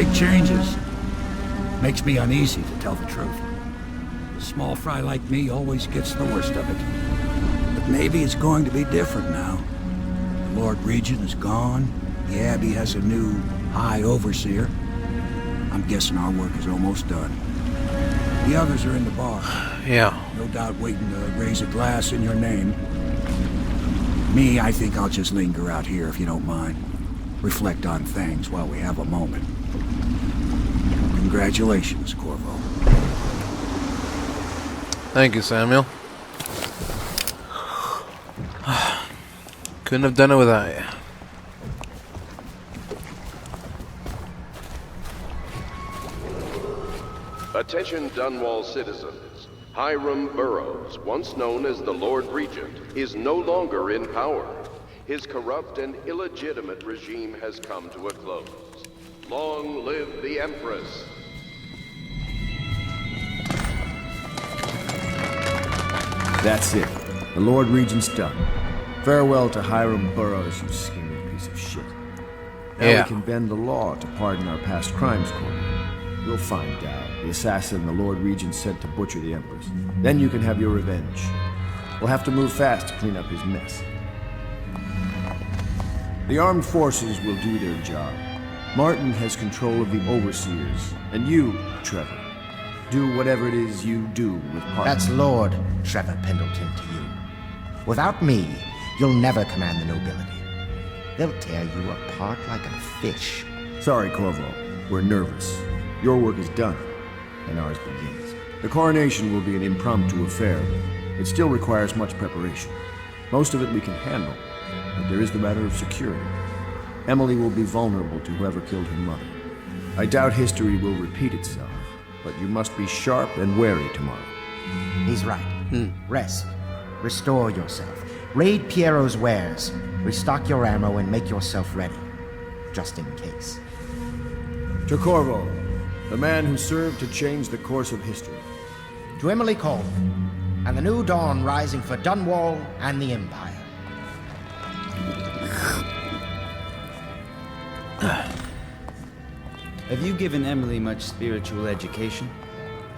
big changes. Makes me uneasy, to tell the truth. A small fry like me always gets the worst of it. But maybe it's going to be different now. The Lord Regent is gone. The Abbey has a new High Overseer. I'm guessing our work is almost done. The others are in the bar. Yeah. No doubt waiting to raise a glass in your name. Me, I think I'll just linger out here if you don't mind. Reflect on things while we have a moment. Congratulations, Corvo. Thank you, Samuel. Couldn't have done it without you. Attention Dunwall citizens. Hiram Burrows, once known as the Lord Regent, is no longer in power. His corrupt and illegitimate regime has come to a close. Long live the Empress! That's it. The Lord Regent's done. Farewell to Hiram Burrows, you scheming piece of shit. Now we can bend the law to pardon our past crimes, Corvo. You'll find out the assassin the Lord Regent sent to butcher the Empress. Then you can have your revenge. We'll have to move fast to clean up his mess. The armed forces will do their job. Martin has control of the overseers, and you, Trevor, do whatever it is you do with Parker. That's Lord Trevor Pendleton to you. Without me, you'll never command the nobility. They'll tear you apart like a fish. Sorry, Corvo. We're nervous. Your work is done, and ours begins. The coronation will be an impromptu affair. It still requires much preparation. Most of it we can handle, but there is the matter of security. Emily will be vulnerable to whoever killed her mother. I doubt history will repeat itself, but you must be sharp and wary tomorrow. He's right. Rest. Restore yourself. Raid Piero's wares. Restock your ammo and make yourself ready. Just in case. To Corvo, the man who served to change the course of history. To Emily Kaldwin, and the new dawn rising for Dunwall and the Empire. Have you given Emily much spiritual education?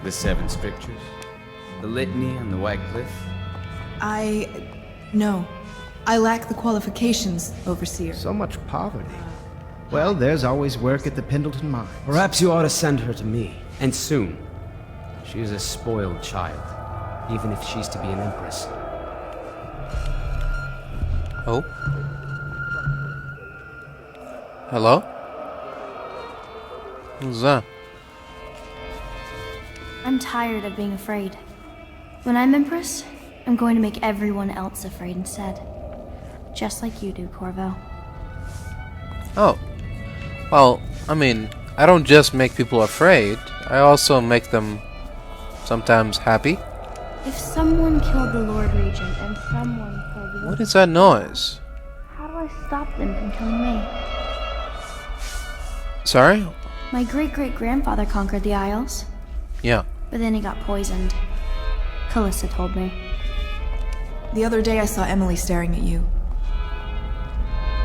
The 7 scriptures? The litany and the White Cliff? No. I lack the qualifications, Overseer. So much poverty. Well, there's always work at the Pendleton Mines. Perhaps you ought to send her to me, and soon. She is a spoiled child, even if she's to be an empress. Oh? Hello? Who's that? I'm tired of being afraid. When I'm Empress, I'm going to make everyone else afraid instead. Just like you do, Corvo. Oh. Well, I mean, I don't just make people afraid. I also make them sometimes happy. If someone killed the Lord Regent and someone killed the... What is that noise? How do I stop them from killing me? Sorry? My great-great-grandfather conquered the Isles. Yeah. But then he got poisoned. Callista told me. The other day I saw Emily staring at you.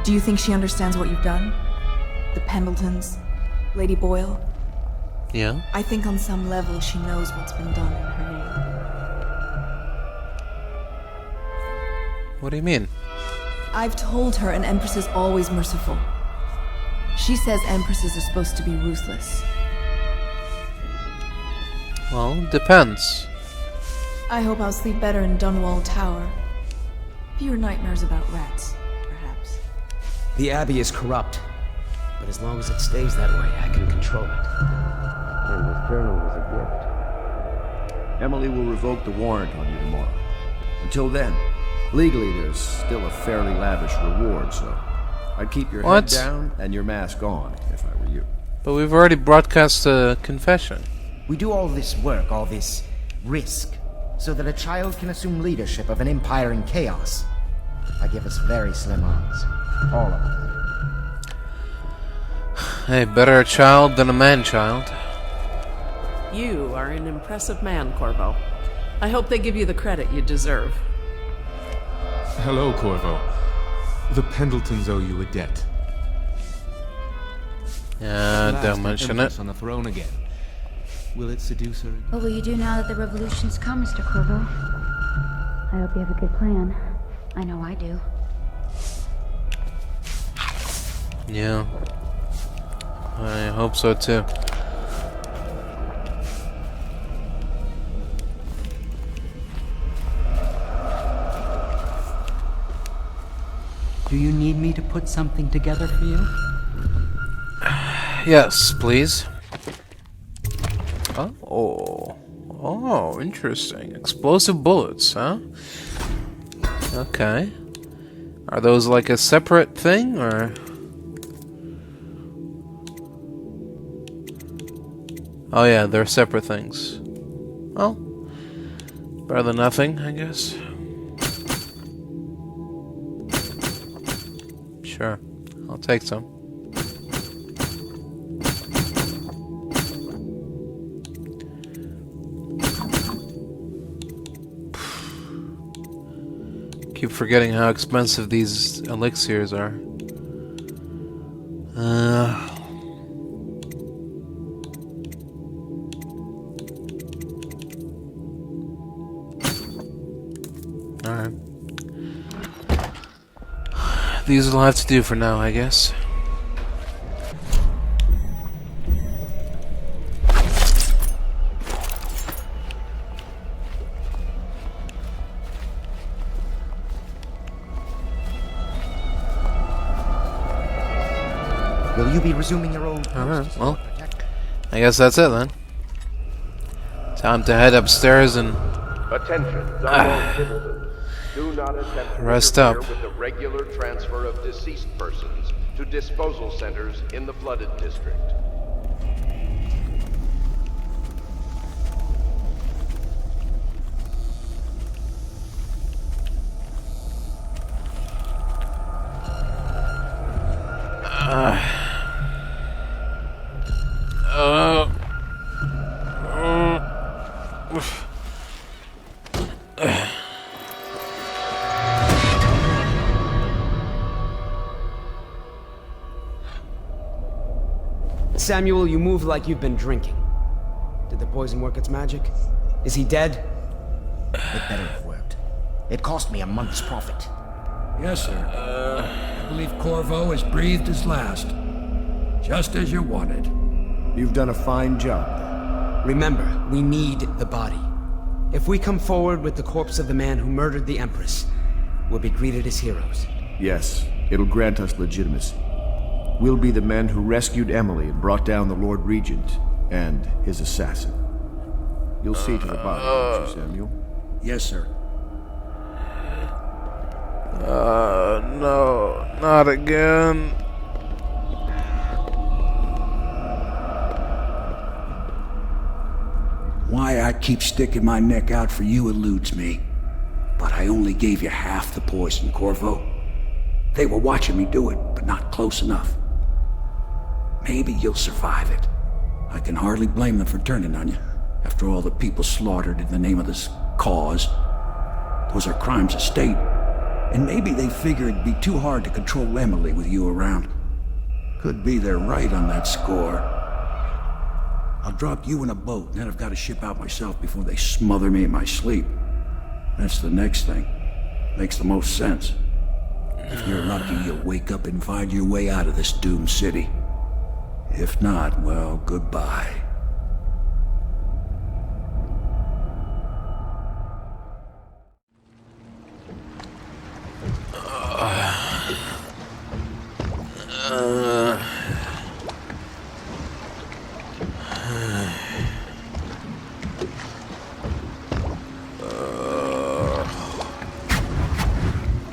Do you think she understands what you've done? The Pendletons, Lady Boyle? Yeah? I think on some level she knows what's been done in her name. What do you mean? I've told her an Empress is always merciful. She says Empresses are supposed to be ruthless. Well, depends. I hope I'll sleep better in Dunwall Tower. Fewer nightmares about rats, perhaps. The Abbey is corrupt, but as long as it stays that way, I can control it. And this journal is a gift. Emily will revoke the warrant on you tomorrow. Until then, legally there's still a fairly lavish reward, so I'd keep your head down and your mask on if I were you. But we've already broadcast a confession. We do all this work, all this risk, so that a child can assume leadership of an empire in chaos. I give us very slim odds. All of us. Hey, better a child than a man-child. You are an impressive man, Corvo. I hope they give you the credit you deserve. Hello, Corvo. The Pendletons owe you a debt. Yeah, don't mention it. Empress on the throne again. Will it seduce her? What will you do now that the revolution's come, Mr. Corvo? I hope you have a good plan. I know I do. Yeah. I hope so too. Do you need me to put something together for you? Yes, please. Oh, interesting. Explosive bullets, huh? Okay. Are those like a separate thing, or? Oh yeah, they're separate things. Well, better than nothing, I guess. Sure, I'll take some. Keep forgetting how expensive these elixirs are. Alright. These will have to do for now, I guess. Will you be resuming your old post? Alright, well, I guess that's it then. Time to head upstairs and Attention, Dunwall citizens. Do not attempt to rest interfere up. with the regular transfer of deceased persons to disposal centers in the flooded district. Samuel, you move like you've been drinking. Did the poison work its magic? Is he dead? It better have worked. It cost me a month's profit. Yes, sir. I believe Corvo has breathed his last. Just as you wanted. You've done a fine job. Remember, we need the body. If we come forward with the corpse of the man who murdered the Empress, we'll be greeted as heroes. Yes, it'll grant us legitimacy. We'll be the men who rescued Emily and brought down the Lord Regent and his assassin. You'll see to the body, won't you, Samuel? Yes, sir. No, not again. Why I keep sticking my neck out for you eludes me. But I only gave you half the poison, Corvo. They were watching me do it, but not close enough. Maybe you'll survive it. I can hardly blame them for turning on you, after all the people slaughtered in the name of this cause. Those are crimes of state, and maybe they figure it'd be too hard to control Emily with you around. Could be they're right on that score. I'll drop you in a boat, and then I've got to ship out myself before they smother me in my sleep. That's the next thing. Makes the most sense. If you're lucky, you'll wake up and find your way out of this doomed city. If not, well, goodbye.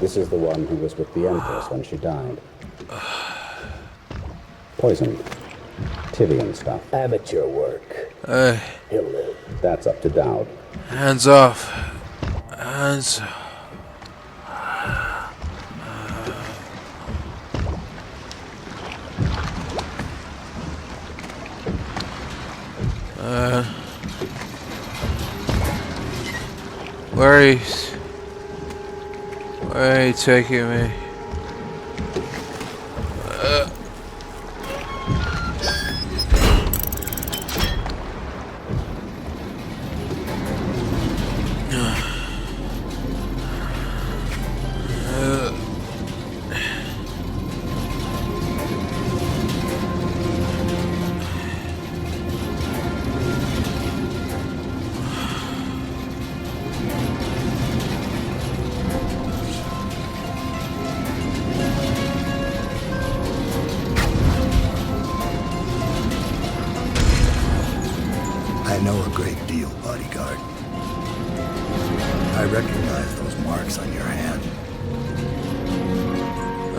This is the one who was with the Empress when she died. Poisoned. Tivian stuff. Amateur work. He'll live. That's up to Dowd. Hands off. Hands. Where are you taking me?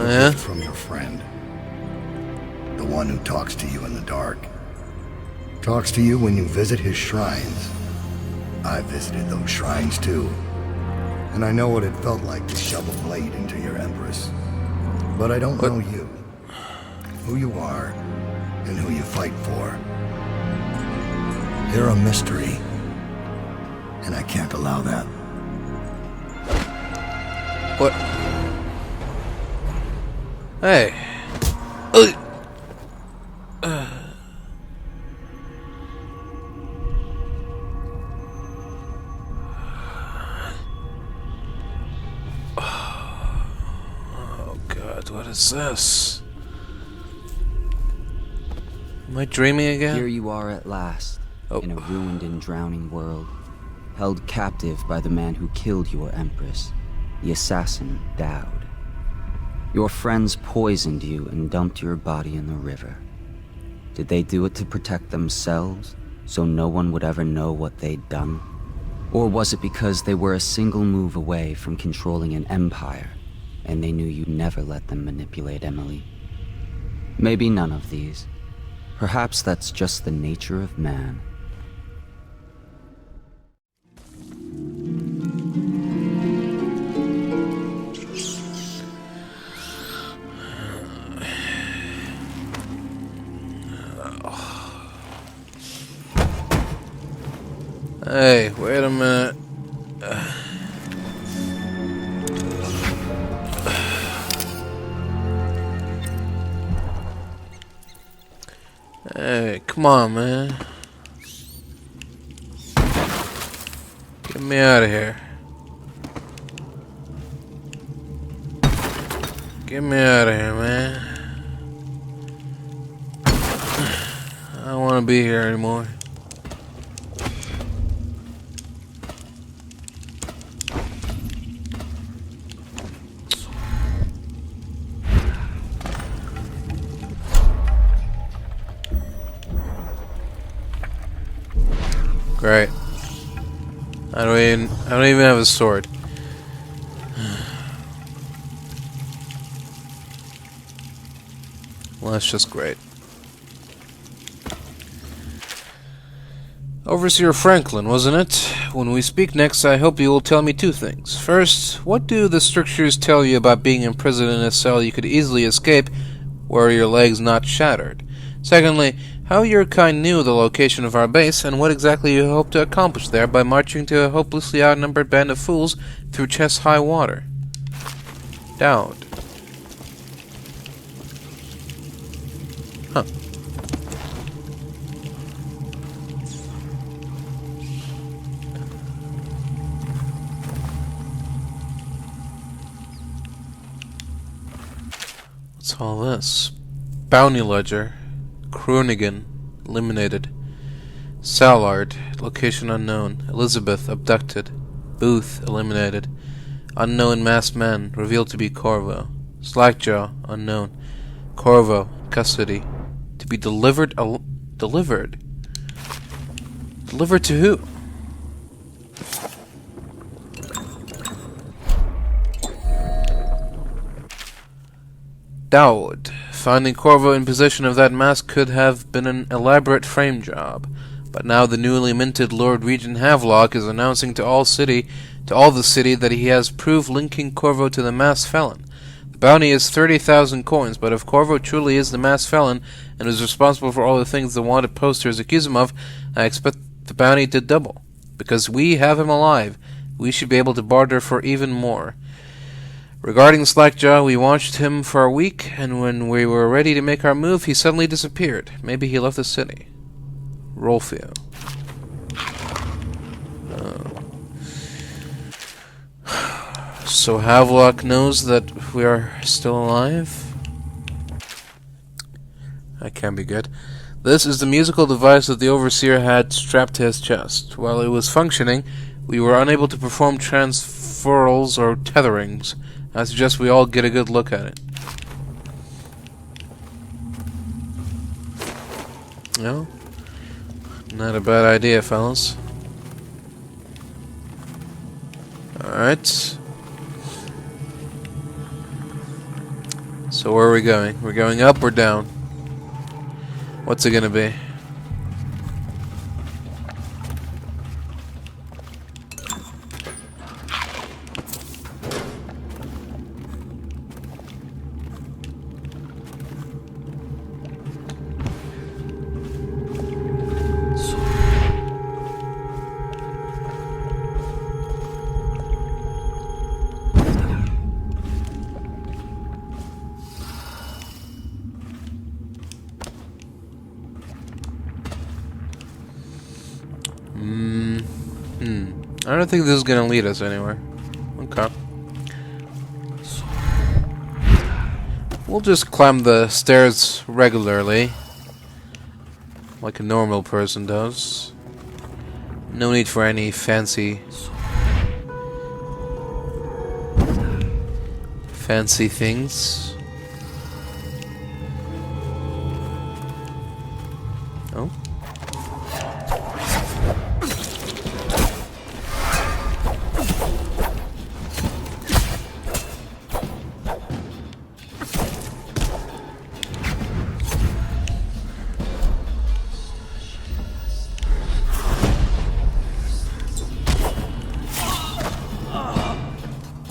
gift from your friend. The one who talks to you in the dark. Talks to you when you visit his shrines. I visited those shrines too. And I know what it felt like to shove a blade into your Empress. But I don't know you. Who you are, and who you fight for. You're a mystery. And I can't allow that. What? Hey. Oh God, what is this? Am I dreaming again? Here you are at last, in a ruined and drowning world, held captive by the man who killed your Empress, the assassin Dowd. Your friends poisoned you and dumped your body in the river. Did they do it to protect themselves, so no one would ever know what they'd done? Or was it because they were a single move away from controlling an empire, and they knew you'd never let them manipulate Emily? Maybe none of these. Perhaps that's just the nature of man. Hey, wait a minute. Hey, come on, man. Get me out of here. Get me out of here, man. I don't want to be here anymore. Great. I don't even have a sword. Well, that's just great. Overseer Franklin, wasn't it? When we speak next, I hope you will tell me two things. First, what do the strictures tell you about being imprisoned in a cell you could easily escape were your legs not shattered? Secondly, how your kind knew the location of our base, and what exactly you hope to accomplish there by marching to a hopelessly outnumbered band of fools through chest-high water. Dowd. Huh. What's all this? Bounty ledger. Kroonigan, eliminated. Sallard, location unknown. Elizabeth, abducted. Booth, eliminated. Unknown masked man, revealed to be Corvo. Slackjaw, unknown. Corvo, custody. To be delivered. Delivered? Delivered to who? Dowd. Finding Corvo in possession of that mask could have been an elaborate frame job, but now the newly minted Lord Regent Havelock is announcing to all the city that he has proof linking Corvo to the masked felon. The bounty is 30,000 coins, but if Corvo truly is the masked felon and is responsible for all the things the wanted posters accuse him of, I expect the bounty to double. Because we have him alive, we should be able to barter for even more. Regarding Slackjaw, we watched him for a week, and when we were ready to make our move, he suddenly disappeared. Maybe he left the city. Rolfio. So Havelock knows that we are still alive? That can't be good. This is the musical device that the Overseer had strapped to his chest. While it was functioning, we were unable to perform transferals or tetherings. I suggest we all get a good look at it. No? Not a bad idea, fellas. Alright. So where are we going? We're going up or down? What's it gonna be? I don't think this is gonna lead us anywhere. Okay. We'll just climb the stairs regularly, like a normal person does. No need for any fancy things. Oh.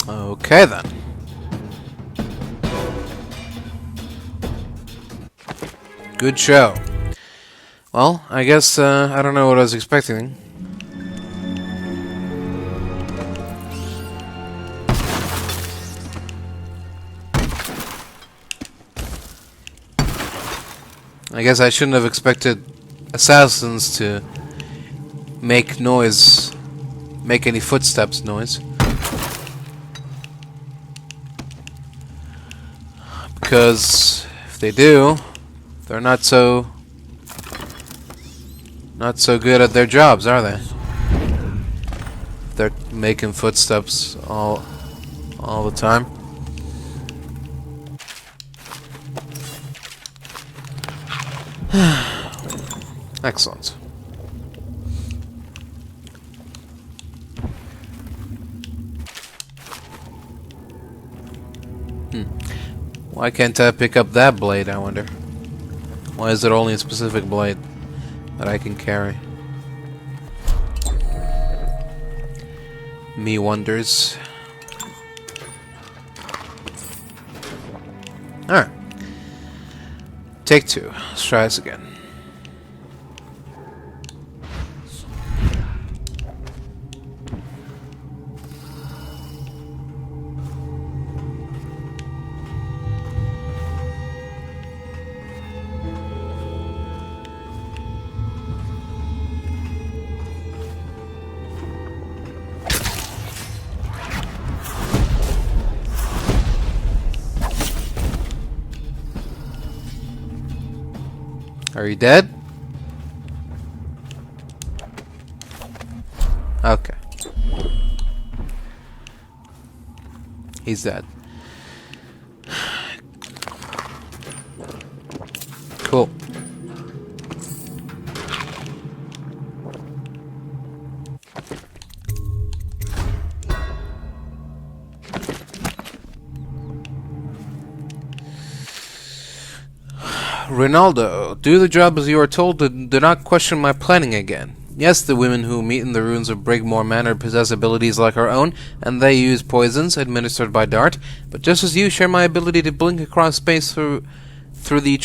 Okay then. Good show. Well, I guess I don't know what I was expecting. I guess I shouldn't have expected assassins to make noise, make any footsteps noise. Because if they do, they're not so good at their jobs, are they? They're making footsteps all the time. Excellent. Why can't I pick up that blade, I wonder? Why is it only a specific blade that I can carry? Me wonders. Alright. Take two. Let's try this again. Are you dead? Okay. He's dead. Cool. Ronaldo, do the job as you are told, and do not question my planning again. Yes, the women who meet in the ruins of Brigmore Manor possess abilities like our own, and they use poisons administered by dart, but just as you share my ability to blink across space through the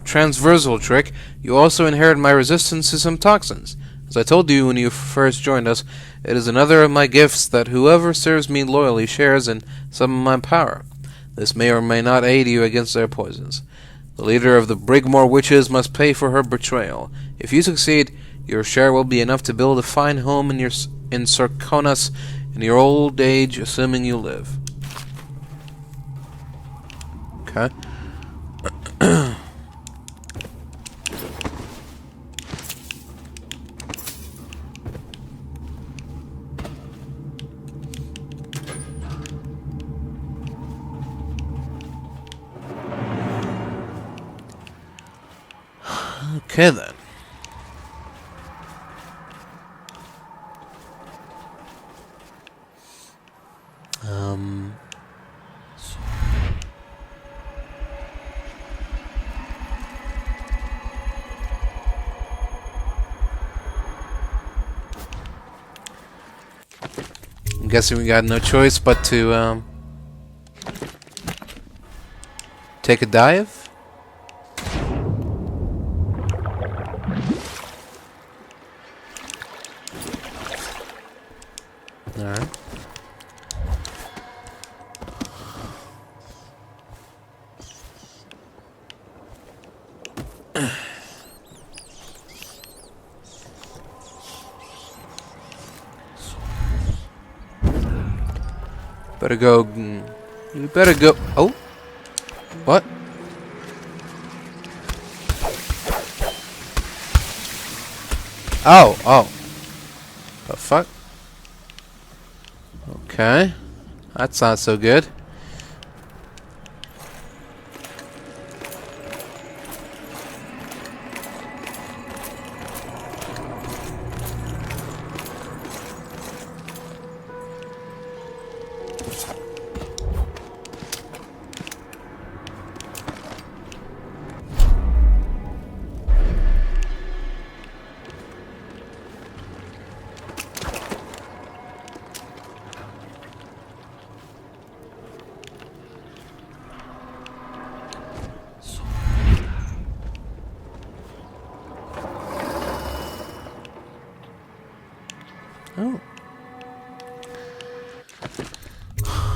transversal trick, you also inherit my resistance to some toxins. As I told you when you first joined us, it is another of my gifts that whoever serves me loyally shares in some of my power. This may or may not aid you against their poisons. The leader of the Brigmore Witches must pay for her betrayal. If you succeed, your share will be enough to build a fine home in Sarkonas in your old age, assuming you live. Okay. Okay then. I'm guessing we got no choice but to take a dive. Alright. Better go. You better go. Oh, what? Oh. The fuck? Okay, that's not so good. Oh.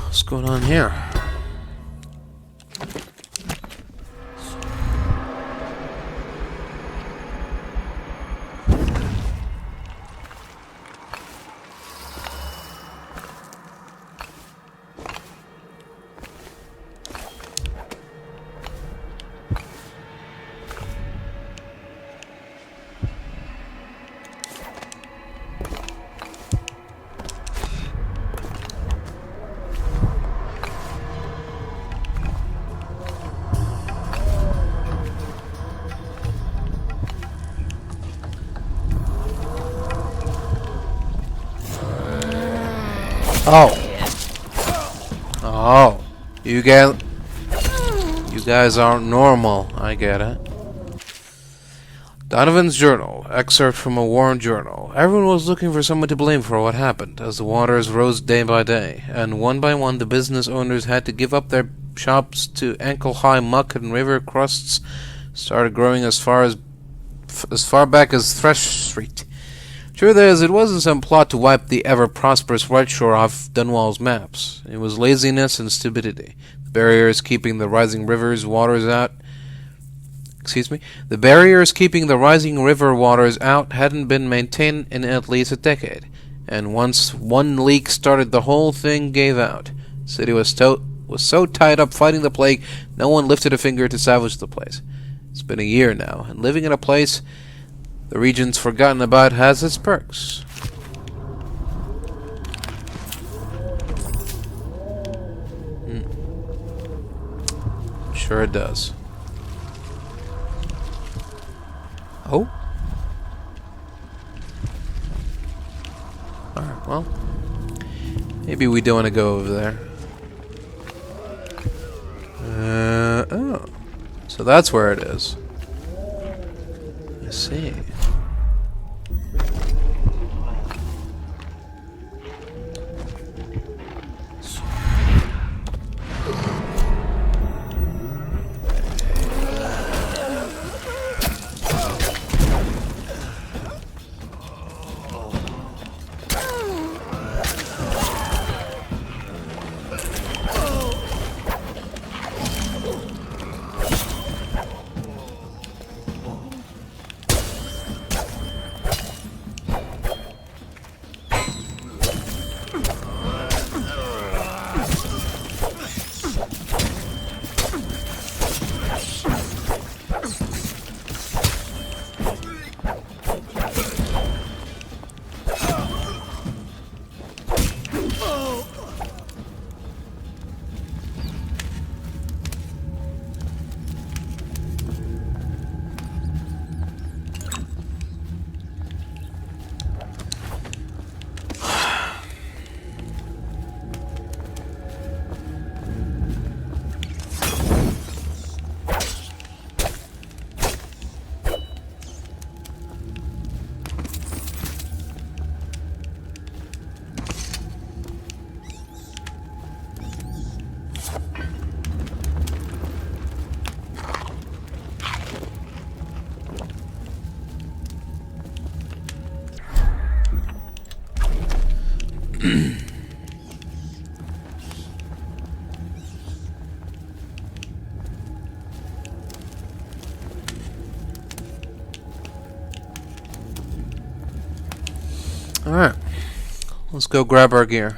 What's going on here? Oh, you guys aren't normal. I get it. Donovan's journal, excerpt from a worn journal. Everyone was looking for someone to blame for what happened, as the waters rose day by day, and one by one the business owners had to give up their shops to ankle-high muck, and river crusts started growing as far back as Thresh Street. Truth is, it wasn't some plot to wipe the ever-prosperous Rudshore off Dunwall's maps. It was laziness and stupidity. The barriers keeping the rising river's waters out... The barriers keeping the rising river waters out hadn't been maintained in at least a decade. And once one leak started, the whole thing gave out. The city was so tied up fighting the plague, no one lifted a finger to salvage the place. It's been a year now, and living in a place the region's forgotten about has its perks. Sure it does. Oh? Alright, well. Maybe we don't want to go over there. Oh. So that's where it is. I see. Alright. Let's go grab our gear.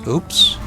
Oops.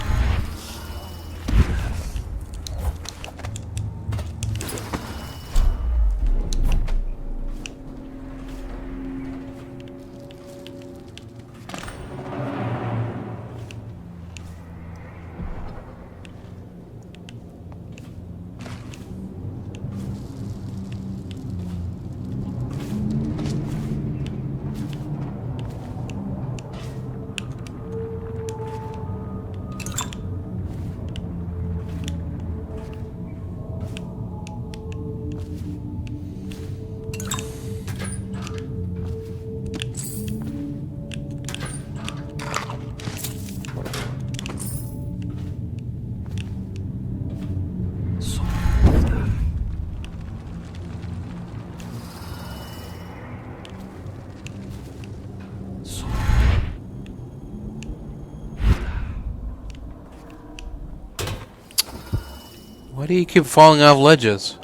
Why do you keep falling off ledges?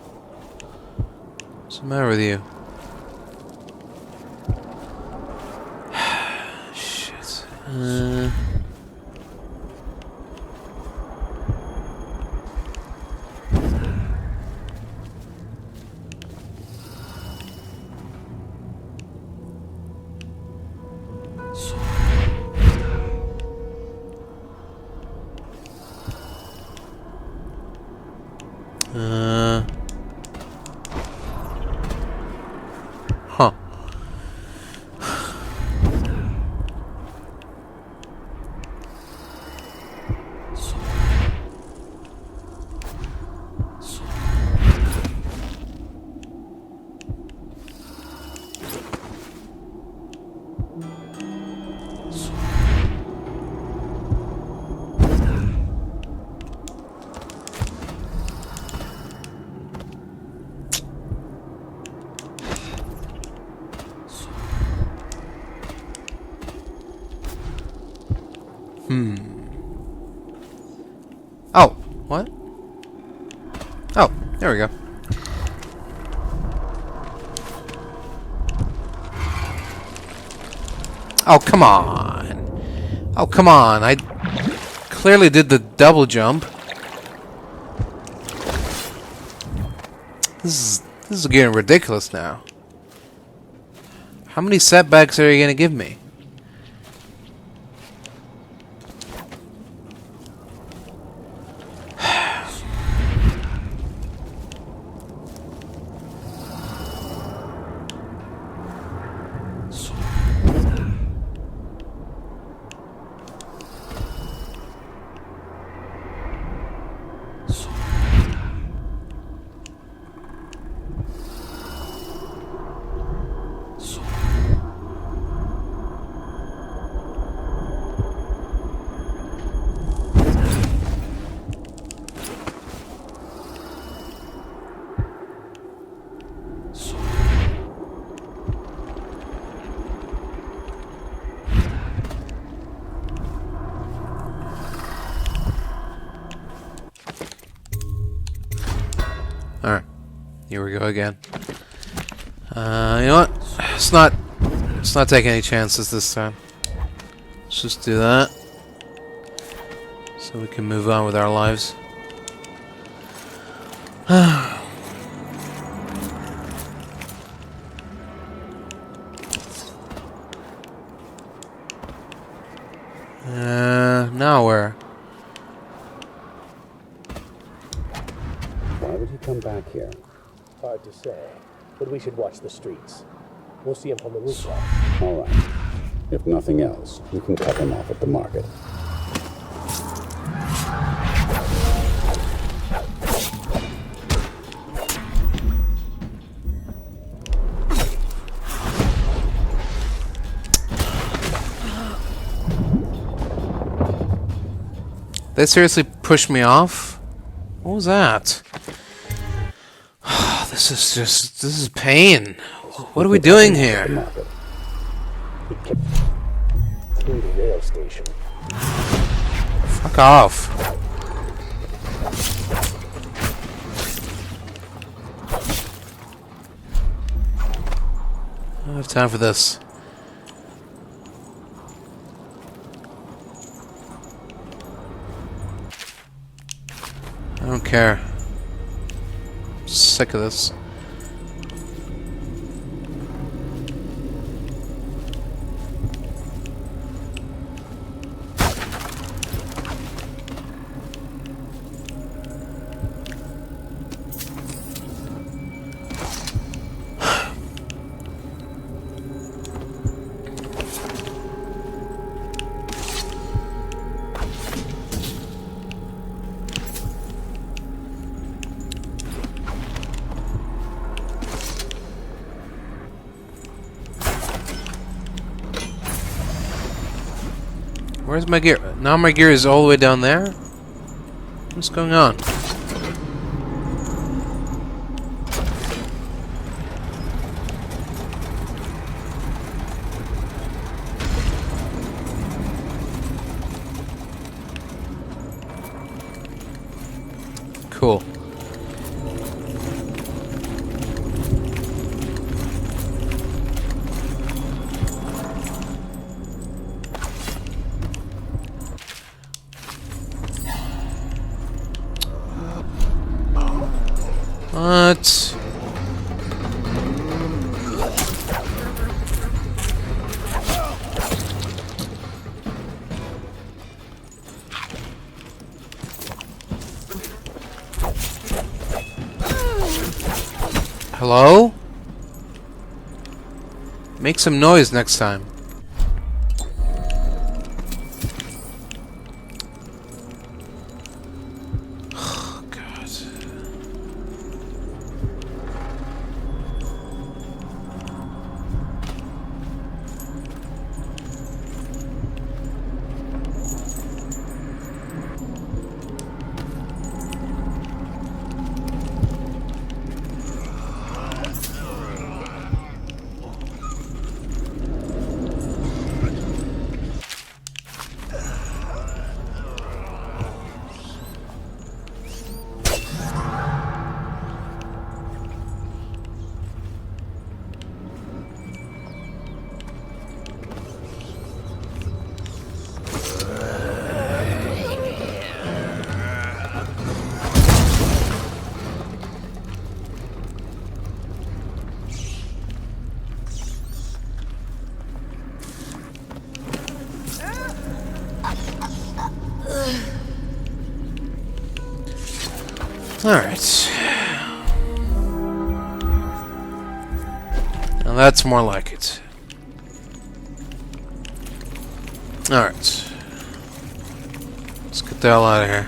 What's the matter with you? Shit. Huh. Oh, what? Oh, there we go. Oh, come on. Oh, come on. I clearly did the double jump. This is getting ridiculous now. How many setbacks are you going to give me? Alright, here we go again. You know what? Let's not take any chances this time. Let's just do that, so we can move on with our lives. Now where? Why would he come back here? Hard to say, but we should watch the streets. We'll see him from the rooftop. All right. If nothing else, you can cut him off at the market. They seriously pushed me off? What was that? This is pain. What are we doing here? Through the rail station. Fuck off. I don't have time for this. I don't care. I'm sick of this. Where's my gear? Now my gear is all the way down there? What's going on? Cool. What? Hello? Make some noise next time. Alright. Now that's more like it. Alright. Let's get the hell out of here.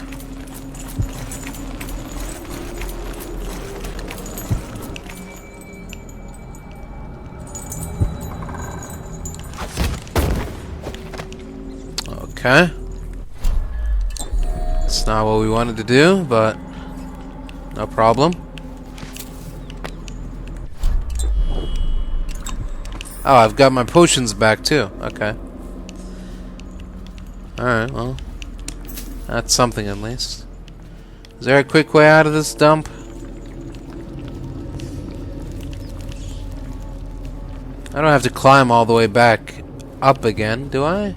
Okay. It's not what we wanted to do, but no problem. Oh, I've got my potions back too. Okay. Alright, well. That's something at least. Is there a quick way out of this dump? I don't have to climb all the way back up again, do I?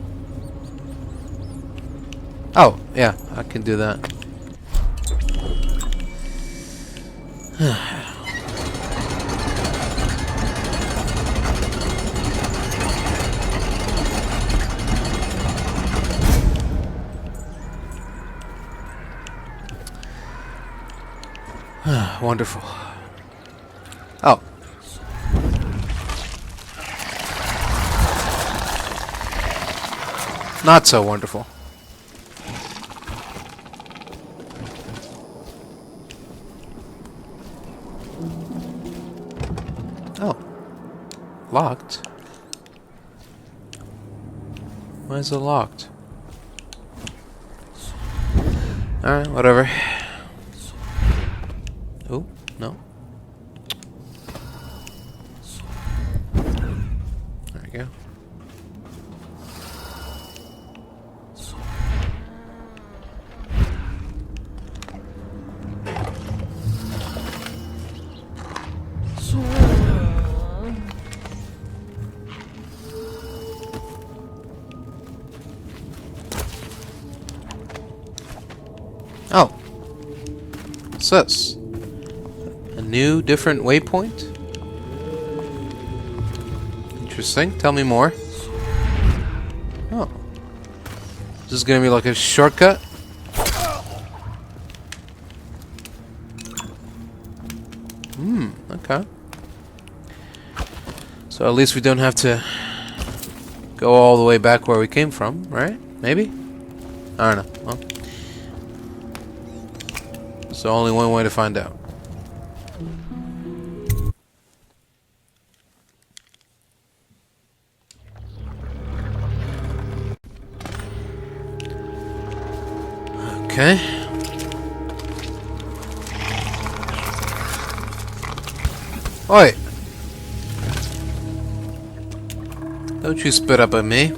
Oh, yeah, I can do that. Wonderful. Oh. Not so wonderful. Oh. Locked? Why is it locked? Alright, whatever. Oh, no. There we go. Oh. What's this? A new, different waypoint? Interesting. Tell me more. Oh. This is gonna be like a shortcut? Okay. So at least we don't have to go all the way back where we came from, right? Maybe? I don't know. Well. So only one way to find out. Okay. Oi! Don't you spit up at me.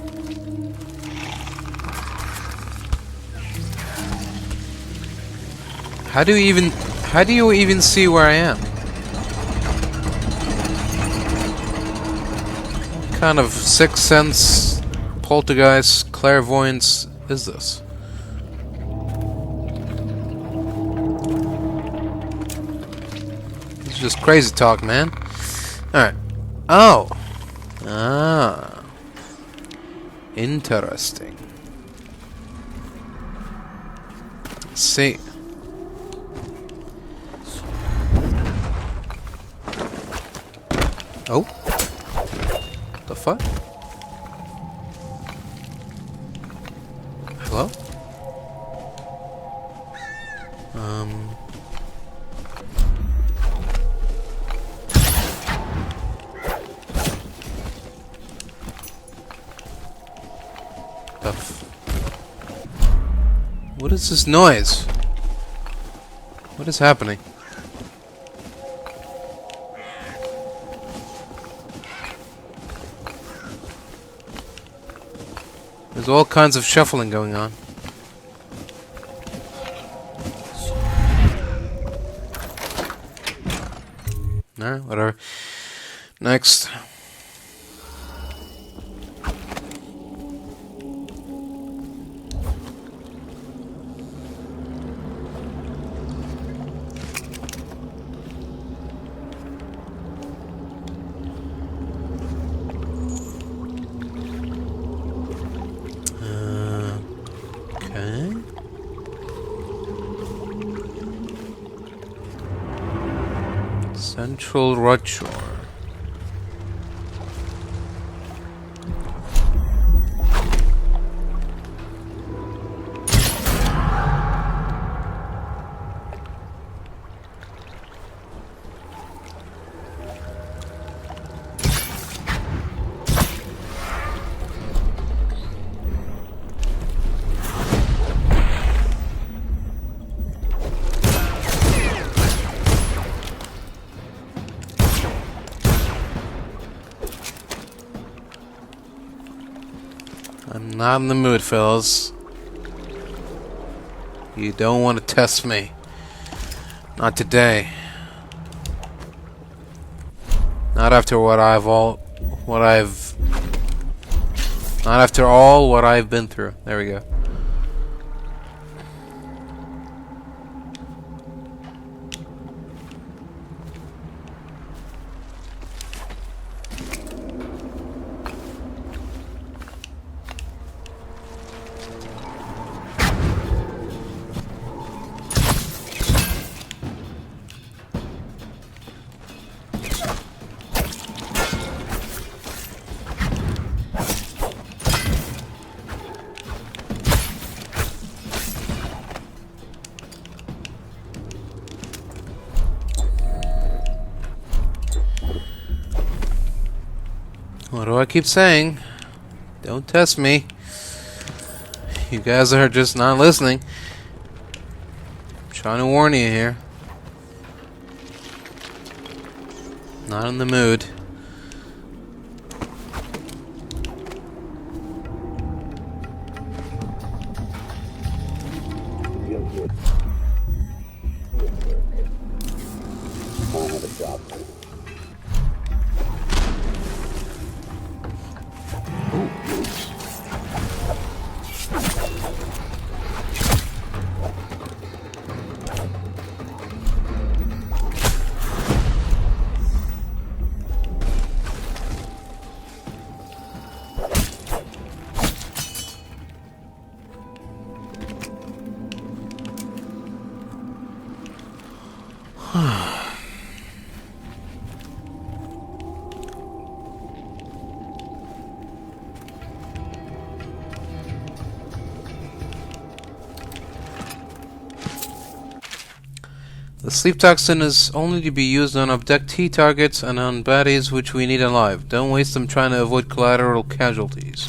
How do you even see where I am? What kind of sixth sense, poltergeist, clairvoyance is this? It's just crazy talk, man. Alright. Oh! Ah. Interesting. Let's see. Oh. The fuck? Hello? What is this noise? What is happening? There's all kinds of shuffling going on. Alright, whatever. Next. Central Rudshore. I'm not in the mood, fellas. You don't want to test me. Not today. Not after what I've been through. There we go. What do I keep saying? Don't test me. You guys are just not listening. Trying to warn you here. Not in the mood. I have a job. The sleep toxin is only to be used on abductee targets and on baddies which we need alive. Don't waste them trying to avoid collateral casualties.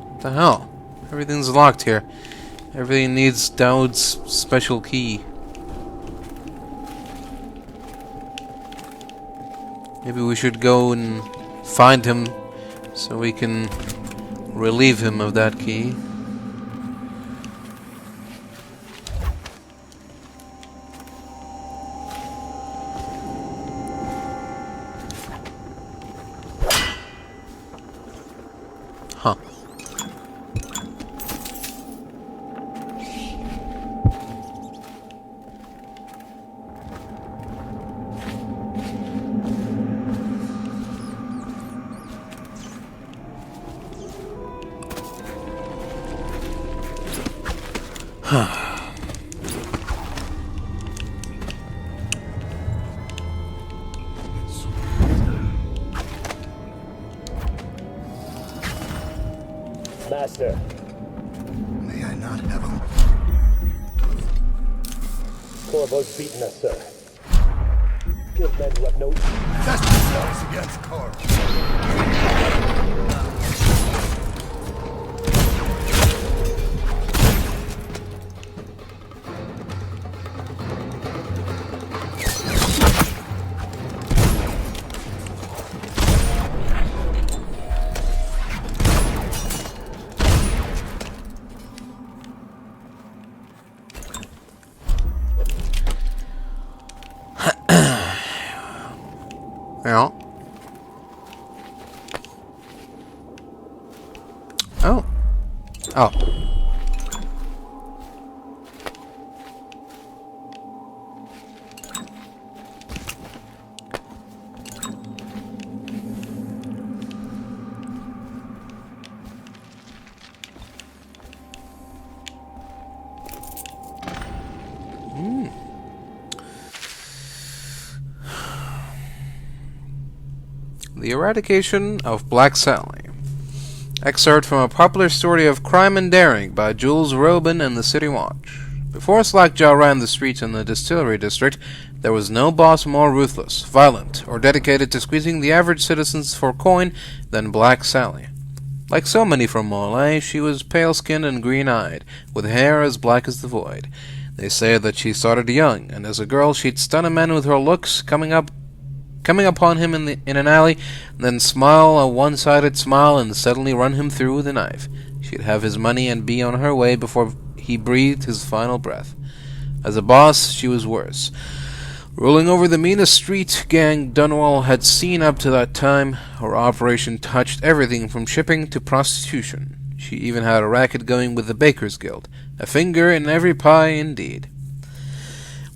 What the hell? Everything's locked here. Everything needs Dowd's special key. Maybe we should go and find him so we can relieve him of that key. Huh. Master. May I not have him? Corvo's beaten us, sir. Killed men who have no... Test yourselves against Corvo. Yeah. Oh. Oh. The Eradication of Black Sally. Excerpt from a popular story of crime and daring by Jules Robin and the City Watch. Before Slackjaw ran the streets in the distillery district, there was no boss more ruthless, violent, or dedicated to squeezing the average citizens for coin than Black Sally. Like so many from Morlaix, she was pale-skinned and green-eyed, with hair as black as the void. They say that she started young, and as a girl she'd stun a man with her looks, coming upon him in an alley, then smile a one-sided smile and suddenly run him through with a knife. She'd have his money and be on her way before he breathed his final breath. As a boss, she was worse. Ruling over the meanest street gang Dunwall had seen up to that time, her operation touched everything from shipping to prostitution. She even had a racket going with the Bakers Guild. A finger in every pie, indeed.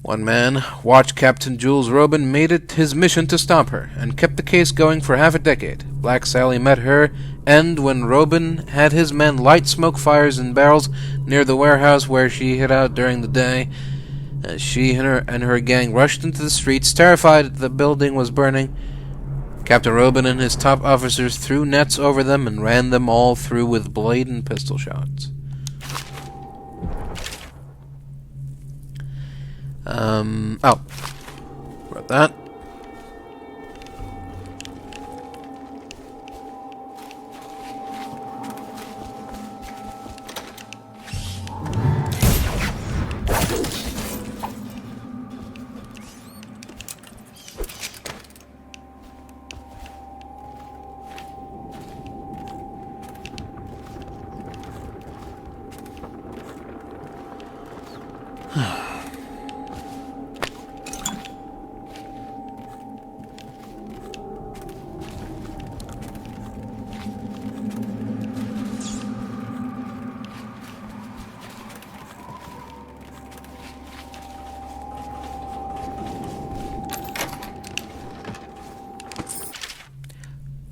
One man, Watch Captain Jules Robin, made it his mission to stop her, and kept the case going for half a decade. Black Sally met her end when Robin had his men light smoke fires in barrels near the warehouse where she hid out during the day. As she and her gang rushed into the streets, terrified that the building was burning, Captain Robin and his top officers threw nets over them and ran them all through with blade and pistol shots. Oh. Wrote that.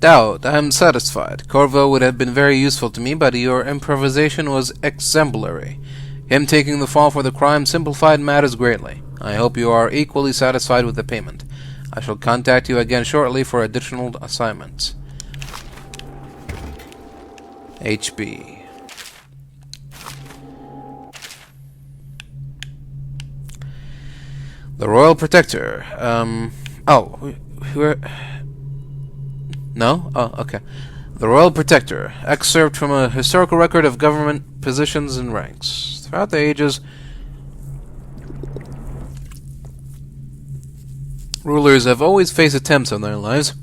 Doubt, I am satisfied. Corvo would have been very useful to me, but your improvisation was exemplary. Him taking the fall for the crime simplified matters greatly. I hope you are equally satisfied with the payment. I shall contact you again shortly for additional assignments. HB. The Royal Protector. No? Oh, okay. The Royal Protector. Excerpt from a historical record of government positions and ranks. Throughout the ages, rulers have always faced attempts on their lives.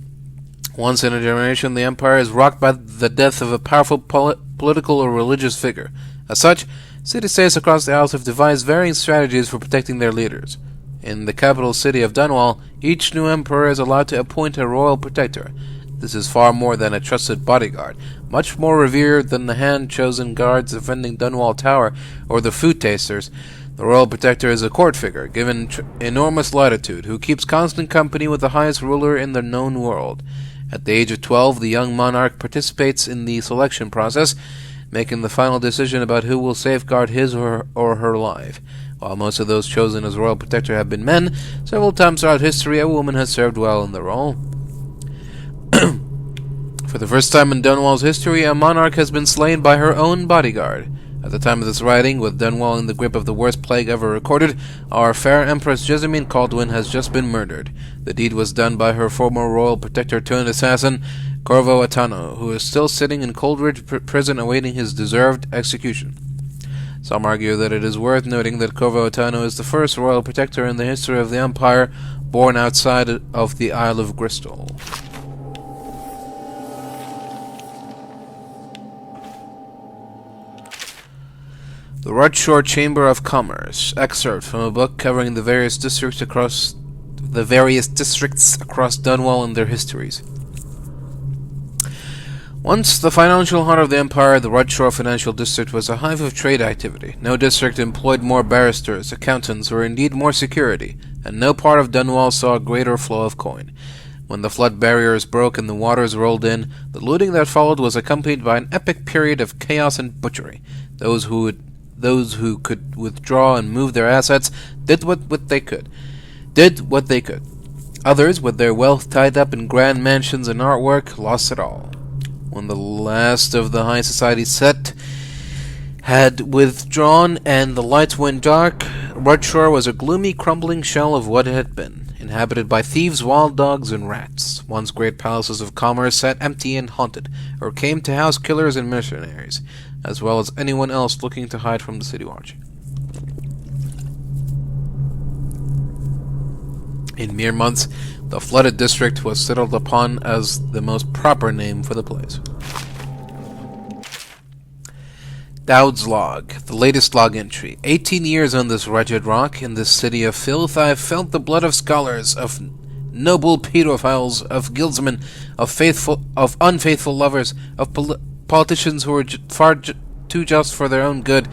Once in a generation, the Empire is rocked by the death of a powerful political or religious figure. As such, city-states across the Isles have devised varying strategies for protecting their leaders. In the capital city of Dunwall, each new emperor is allowed to appoint a royal protector. This is far more than a trusted bodyguard, much more revered than the hand-chosen guards defending Dunwall Tower or the food tasters. The royal protector is a court figure, given enormous latitude, who keeps constant company with the highest ruler in the known world. At the age of 12, the young monarch participates in the selection process, making the final decision about who will safeguard his or her life. While most of those chosen as royal protector have been men, several times throughout history a woman has served well in the role. For the first time in Dunwall's history, a monarch has been slain by her own bodyguard. At the time of this writing, with Dunwall in the grip of the worst plague ever recorded, our fair Empress Emily Kaldwin has just been murdered. The deed was done by her former royal protector turned assassin, Corvo, who is still sitting in Coldridge prison awaiting his deserved execution. Some argue that it is worth noting that Corvo is the first royal protector in the history of the Empire born outside of the Isle of Bristol. The Rudshore Chamber of Commerce. Excerpt from a book covering the various districts across Dunwall and their histories. Once the financial heart of the Empire, the Rudshore Financial District was a hive of trade activity. No district employed more barristers, accountants, or indeed more security, and no part of Dunwall saw a greater flow of coin. When the flood barriers broke and the waters rolled in, the looting that followed was accompanied by an epic period of chaos and butchery. Those who could withdraw and move their assets did what they could. Others, with their wealth tied up in grand mansions and artwork, lost it all. When the last of the high society set had withdrawn and the lights went dark, Rudshore was a gloomy, crumbling shell of what it had been, inhabited by thieves, wild dogs, and rats. Once great palaces of commerce sat empty and haunted, or came to house killers and mercenaries, as well as anyone else looking to hide from the city watch. In mere months, the flooded district was settled upon as the most proper name for the place. Dowd's log, the latest log entry. 18 years on this wretched rock, in this city of filth, I have felt the blood of scholars, of noble pedophiles, of guildsmen, of unfaithful lovers, of politicians who were far too just for their own good,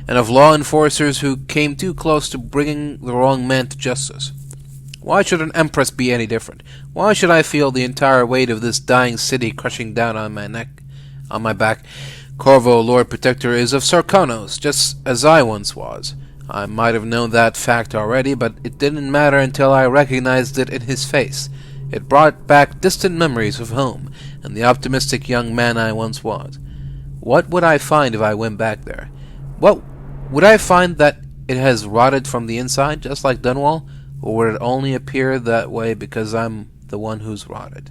and of law enforcers who came too close to bringing the wrong man to justice. Why should an Empress be any different? Why should I feel the entire weight of this dying city crushing down on my back? Corvo, Lord Protector, is of Sarkonos, just as I once was. I might have known that fact already, but it didn't matter until I recognized it in his face. It brought back distant memories of home, and the optimistic young man I once was. What would I find if I went back there? What would I find that it has rotted from the inside, just like Dunwall, or would it only appear that way because I'm the one who's rotted?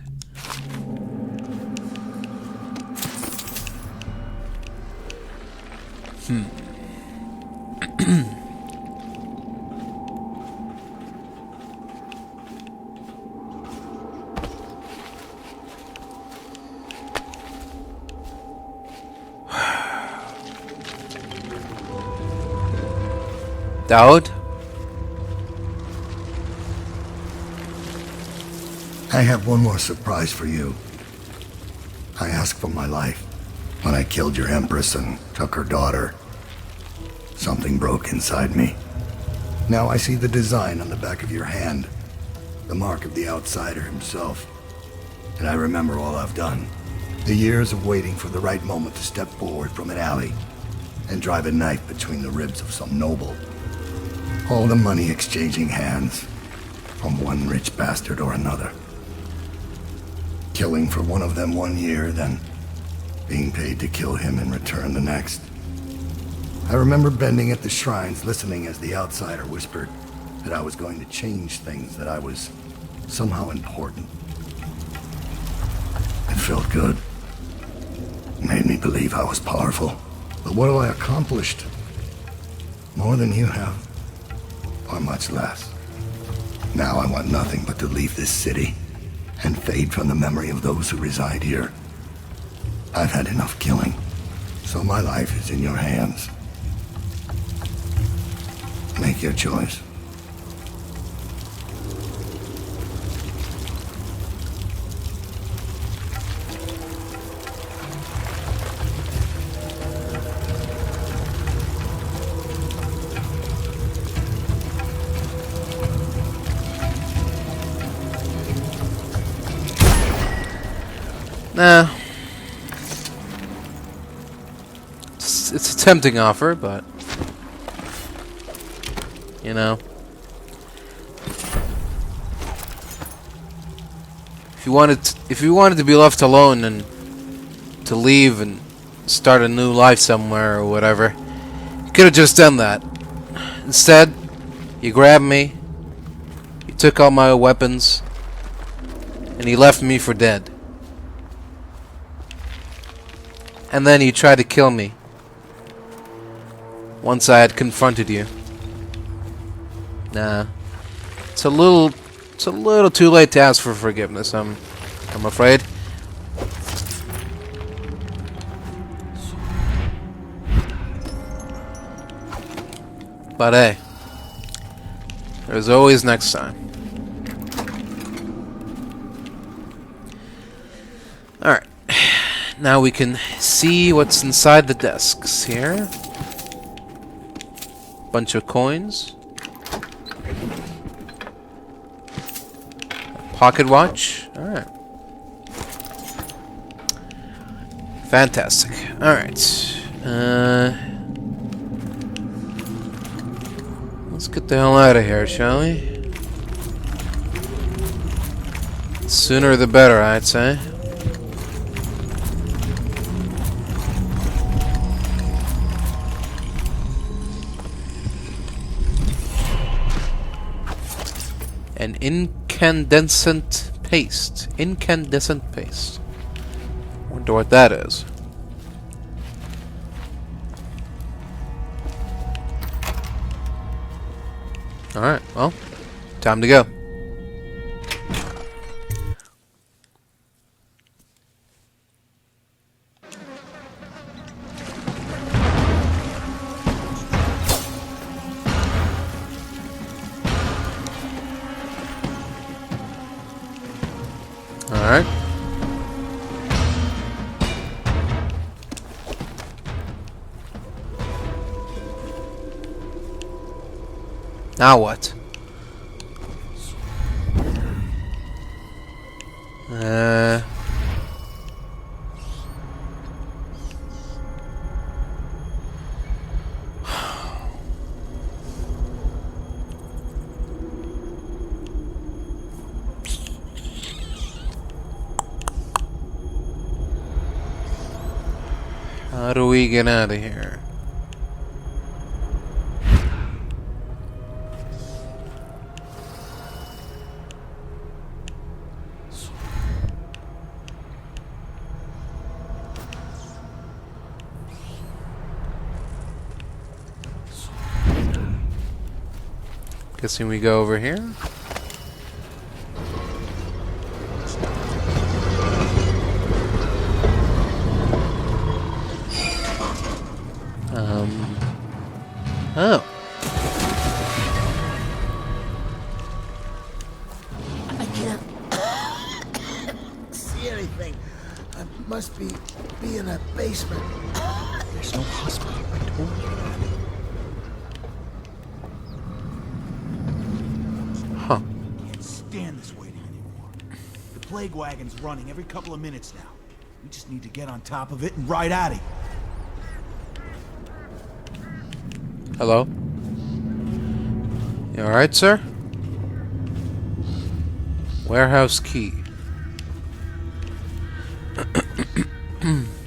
Dowd? I have one more surprise for you. I asked for my life when I killed your Empress and took her daughter. Something broke inside me. Now I see the design on the back of your hand, the mark of the outsider himself. And I remember all I've done. The years of waiting for the right moment to step forward from an alley and drive a knife between the ribs of some noble. All the money exchanging hands from one rich bastard or another. Killing for one of them 1 year, then being paid to kill him in return the next. I remember bending at the shrines, listening as the outsider whispered that I was going to change things, that I was somehow important. It felt good. It made me believe I was powerful. But what have I accomplished? More than you have. Or much less. Now I want nothing but to leave this city and fade from the memory of those who reside here. I've had enough killing, so my life is in your hands. Make your choice. Nah. It's a tempting offer, but you know, if you wanted to be left alone and to leave and start a new life somewhere or whatever, you could have just done that. Instead, you grabbed me, you took all my weapons, and you left me for dead. And then you tried to kill me once I had confronted you. Nah. It's a little too late to ask for forgiveness, I'm afraid. But hey, there's always next time. Alright. Now we can see what's inside the desks here. Bunch of coins. A pocket watch. Alright. Fantastic. Alright. Let's get the hell out of here, shall we? Sooner the better, I'd say. An incandescent paste. Incandescent paste. Wonder what that is. Alright, well, time to go. Alright. Now what? How do we get out of here? Guessing we go over here. Oh. I can't see anything. I must be in a basement. There's no hospital. I told you that. Huh. Can't stand this waiting anymore. The plague wagon's running every couple of minutes now. We just need to get on top of it and ride at it. Hello? You alright, sir? Warehouse key.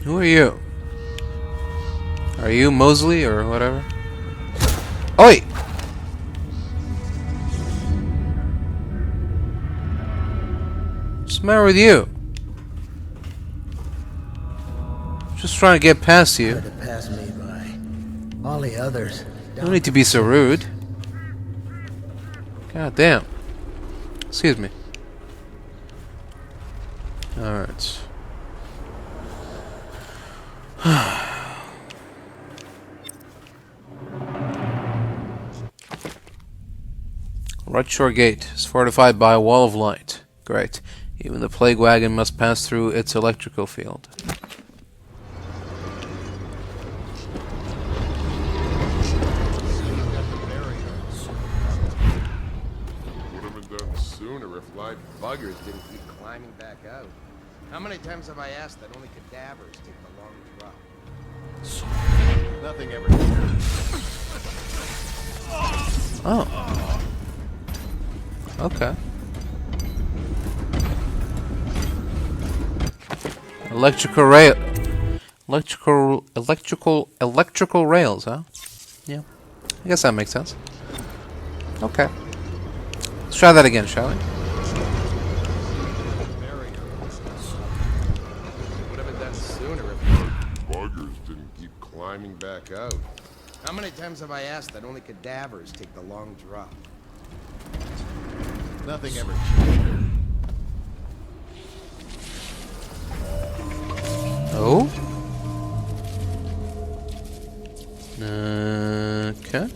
Who are you? Are you Mosley or whatever? Oi! What's the matter with you? Just trying to get past you. Tried to pass me by. All the others. No need to be so rude. God damn. Excuse me. Alright. Rudshore Gate is fortified by a wall of light. Great. Even the plague wagon must pass through its electrical field. If live buggers didn't keep climbing back out. How many times have I asked that only cadavers take the long drop? Nothing ever. Oh. Okay. Electrical rails, huh? Yeah. I guess that makes sense. Okay. Let's try that again, shall we? Climbing back out. How many times have I asked that only cadavers take the long drop? Nothing ever changed. Oh? Okay.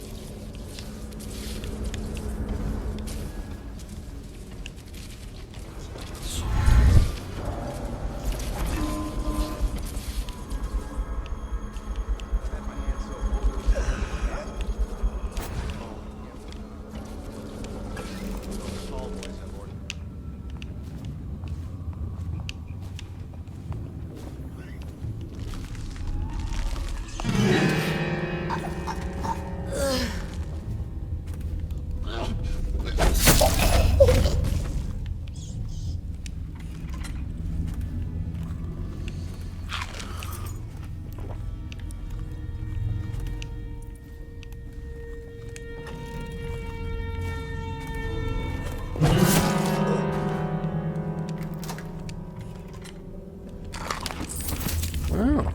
Oh.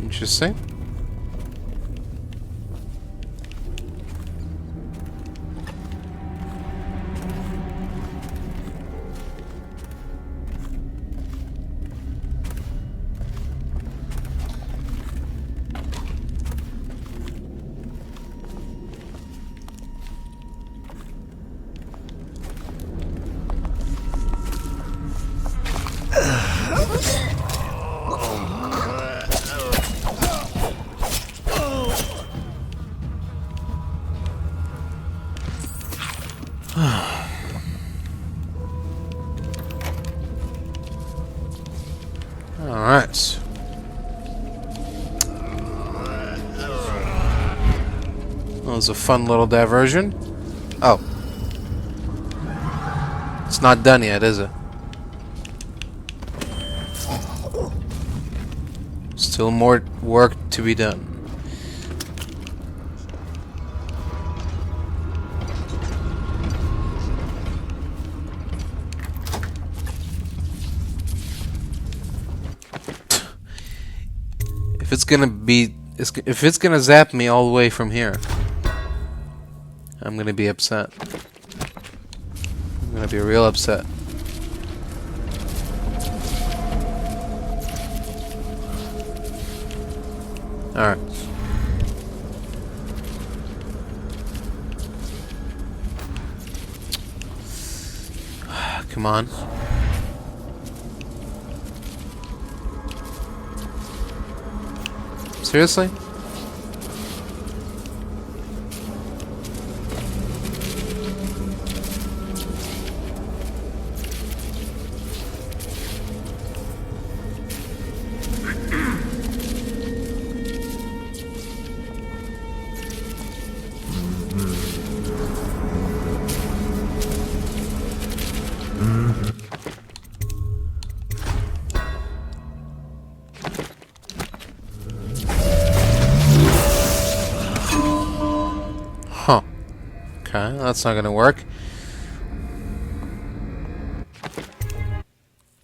Interesting. Alright. That was a fun little diversion. Oh. It's not done yet, is it? Still more work to be done. If it's gonna be if it's gonna zap me all the way from here, I'm gonna be upset. I'm gonna be real upset. Alright. Come on. Seriously? Huh. Okay, that's not gonna work.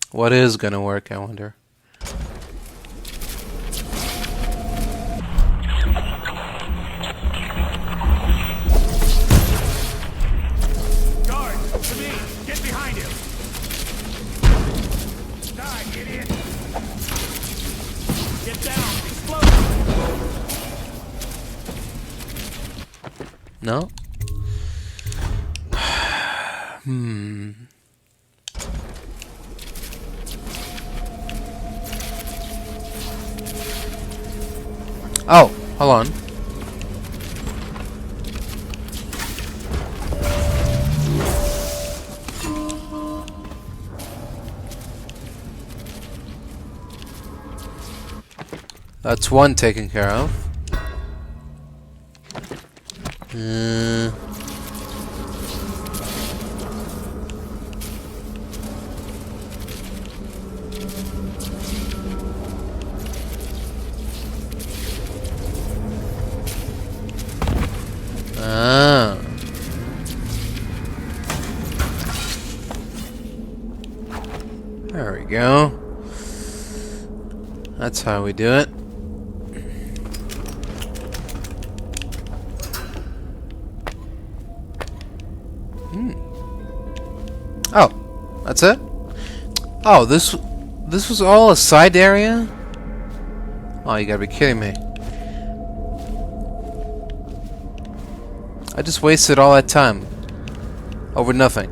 What is gonna work, I wonder? Guard, to me! Get behind him! Die, idiot! Get down! Explode! No? Oh, hold on. That's one taken care of. There we go. That's how we do it. Oh, that's it? Oh, this was all a side area? Oh, you gotta be kidding me. I just wasted all that time over nothing.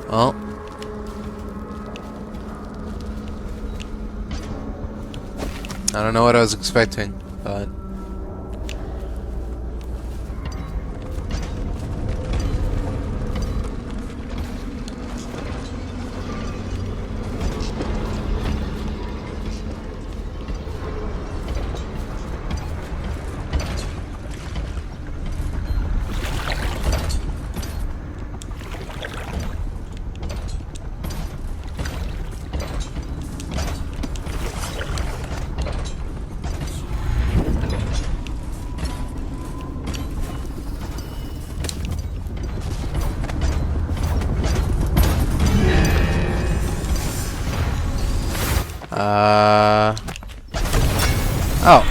Well, I don't know what I was expecting, but oh.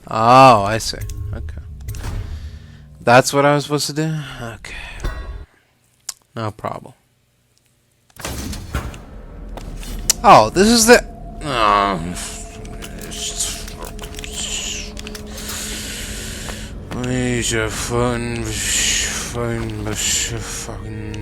Oh, I see. Okay. That's what I was supposed to do? Okay. No problem. Oh, this is the... fucking...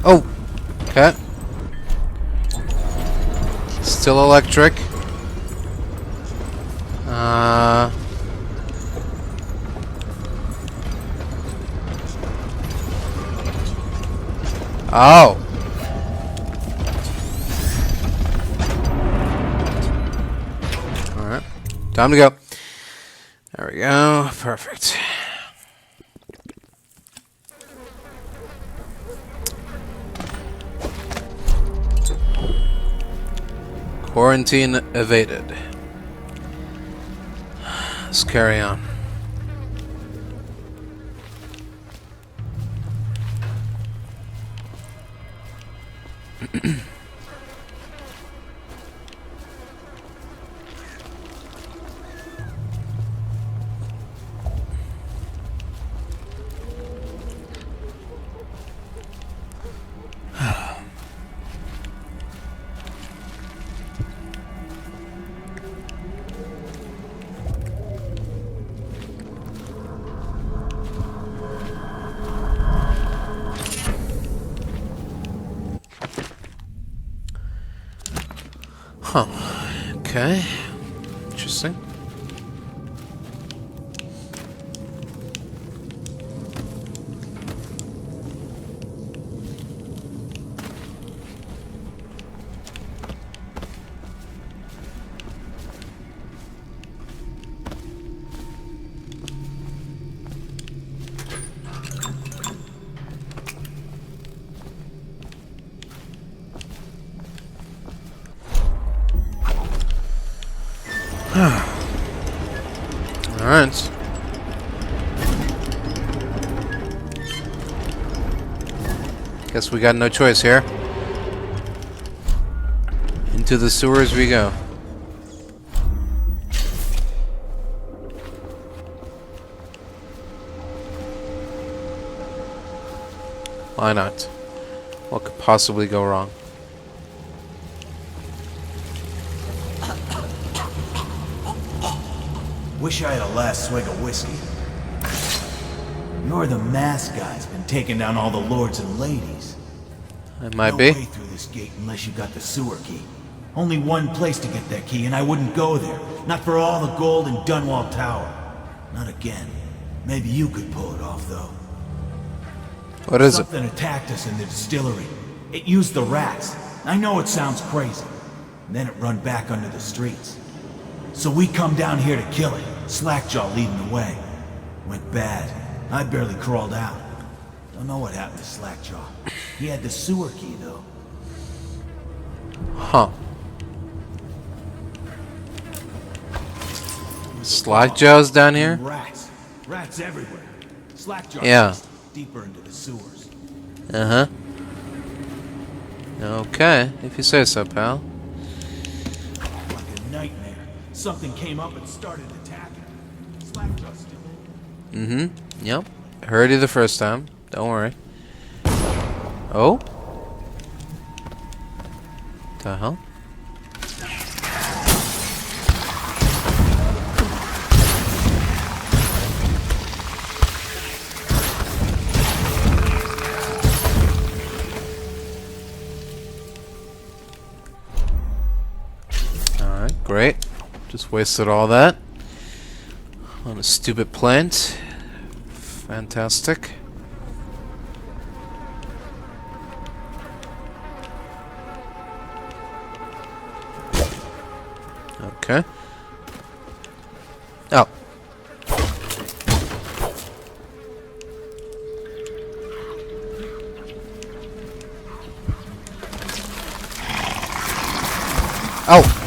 Oh! Okay. Still electric. Oh! Alright. Time to go. There we go. Perfect. Quarantine evaded. Let's carry on. Huh. Okay. Interesting. Alright. Guess we got no choice here. Into the sewers we go. Why not? What could possibly go wrong? Wish I had a last swig of whiskey. You're the mask guy's been taking down all the lords and ladies. It might no be. way through this gate unless you got the sewer key. Only one place to get that key, and I wouldn't go there. Not for all the gold in Dunwall Tower. Not again. Maybe you could pull it off, though. What is it? Something attacked us in the distillery. It used the rats. I know it sounds crazy. And then it run back under the streets. So we come down here to kill it. Slackjaw leading the way. Went bad. I barely crawled out. Don't know what happened to Slackjaw. He had the sewer key, though. Huh. Slackjaw's down here? Rats. Rats everywhere. Slackjaw Yeah. deeper into the sewers. Uh-huh. Okay, if you say so, pal. Like a nightmare. Something came up and started attacking. Slackjaw still in. Mm-hmm. Yep. Heard you the first time. Don't worry. Oh? The hell? Alright, great. Just wasted all that on a stupid plant. Fantastic. Okay. Oh. Oh.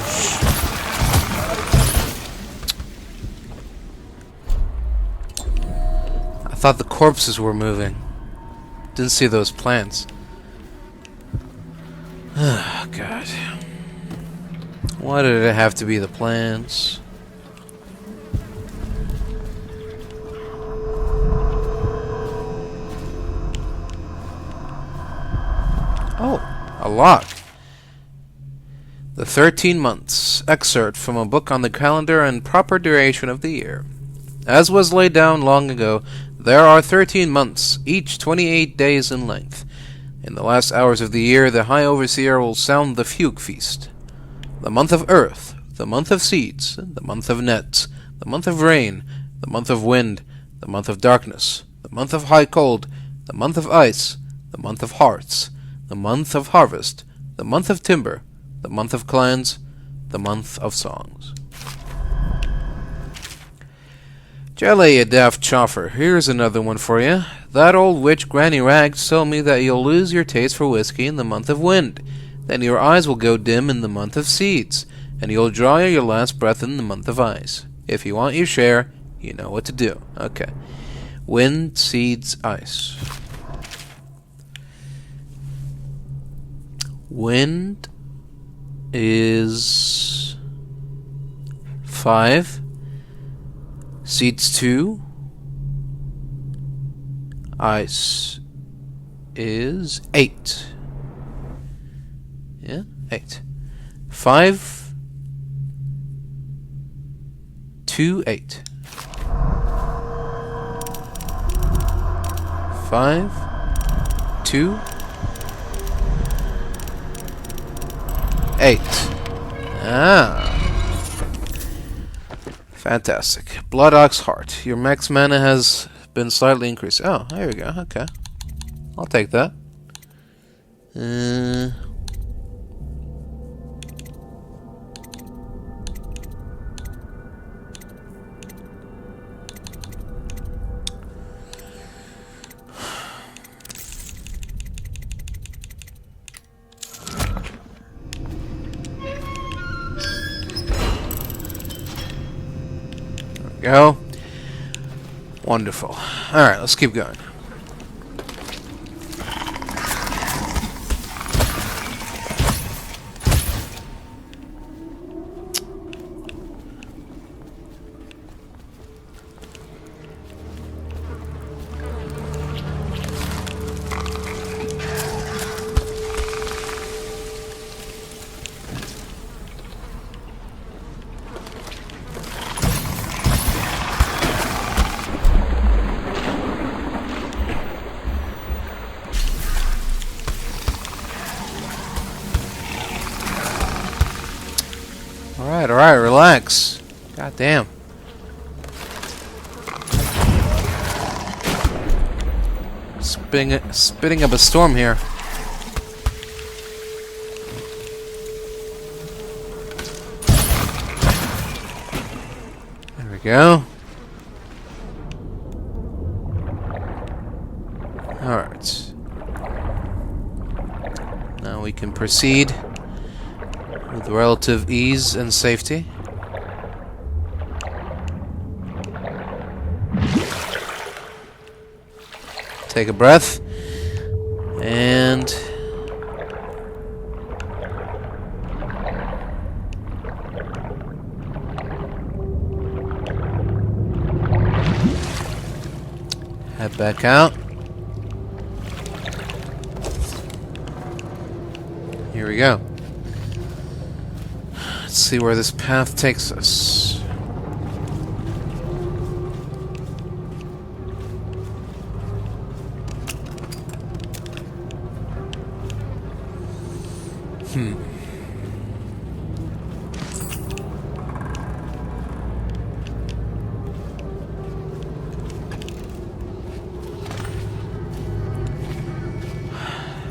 I thought the corpses were moving. Didn't see those plants. Oh, God. Why did it have to be the plants? Oh, a lock. The 13 months. Excerpt from a book on the calendar and proper duration of the year. As was laid down long ago, there are 13 months, each 28 days in length. In the last hours of the year, the High Overseer will sound the Fugue Feast. The month of Earth, the month of Seeds, the month of Nets, the month of Rain, the month of Wind, the month of Darkness, the month of High Cold, the month of Ice, the month of Hearts, the month of Harvest, the month of Timber, the month of Clans, the month of Songs. Jelly, you daft choffer, here's another one for you. That old witch Granny Rags told me that you'll lose your taste for whiskey in the month of Wind. Then your eyes will go dim in the month of Seeds, and you'll draw your last breath in the month of Ice. If you want your share, you know what to do. Okay. Wind, Seeds, Ice. Wind is 5. Seeds 2. Ice is 8. Yeah, 8. 5, 2, 8. 5, 2, 8. Ah. Fantastic. Blood Ox Heart. Your max mana has been slightly increased. Oh, there we go. Okay. I'll take that. Go. Wonderful. Alright, let's keep going. Alright, relax. God damn. Spitting up a storm here. There we go. Alright. Now we can proceed with relative ease and safety. Take a breath. And head back out. Here we go. Let's see where this path takes us.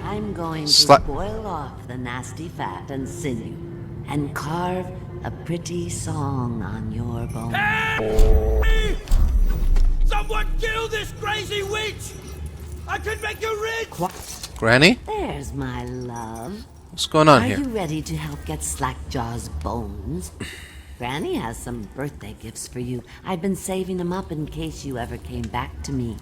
I'm going to boil off the nasty fat and sinew and carve a pretty song on your bones. Hey! Someone kill this crazy witch! I could make you rich! Granny? There's my love. What's going on here? Are you ready to help get Slackjaw's bones? Granny has some birthday gifts for you. I've been saving them up in case you ever came back to me.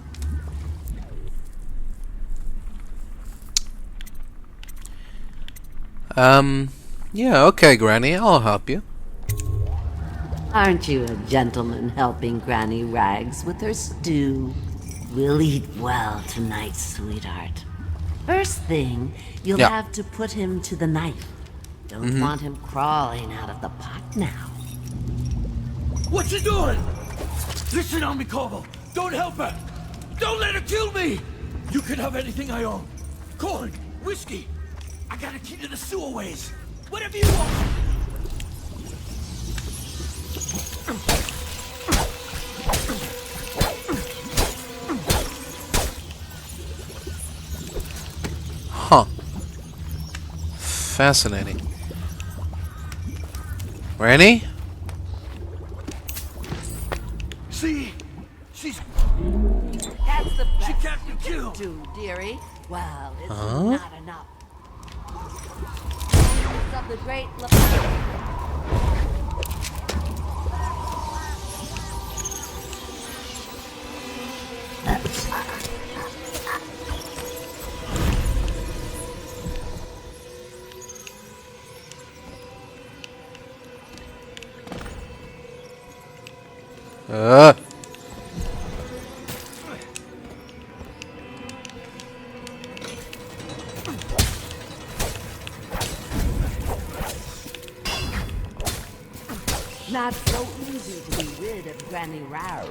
Yeah, okay, Granny, I'll help you. Aren't you a gentleman helping Granny Rags with her stew? We'll eat well tonight, sweetheart. First thing, you'll have to put him to the knife. Don't want him crawling out of the pot now. What you doing? Listen on me, Corvo. Don't help her. Don't let her kill me. You can have anything I own. Corn, whiskey. I got a key to the sewerways. Whatever you want. Huh. Fascinating. Granny? See? She's... That's the best She can't be you killed. can do, dearie. Well, it's Huh? not enough. It's of the great Not so easy to be rid of Granny Rag.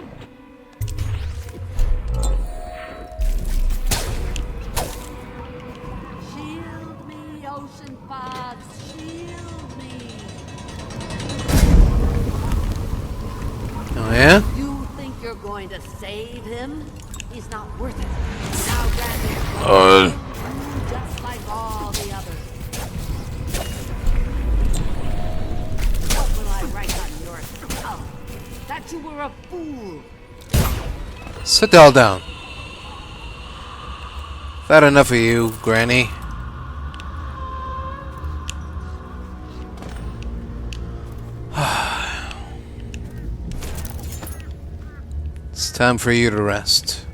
Shield me, ocean fogs, shield me. Oh yeah? You think you're going to save him? He's not worth it. Now Granny, just like all the others. What will I write on your skull? That you were a fool. Sit all down. That enough of you, Granny? It's time for you to rest.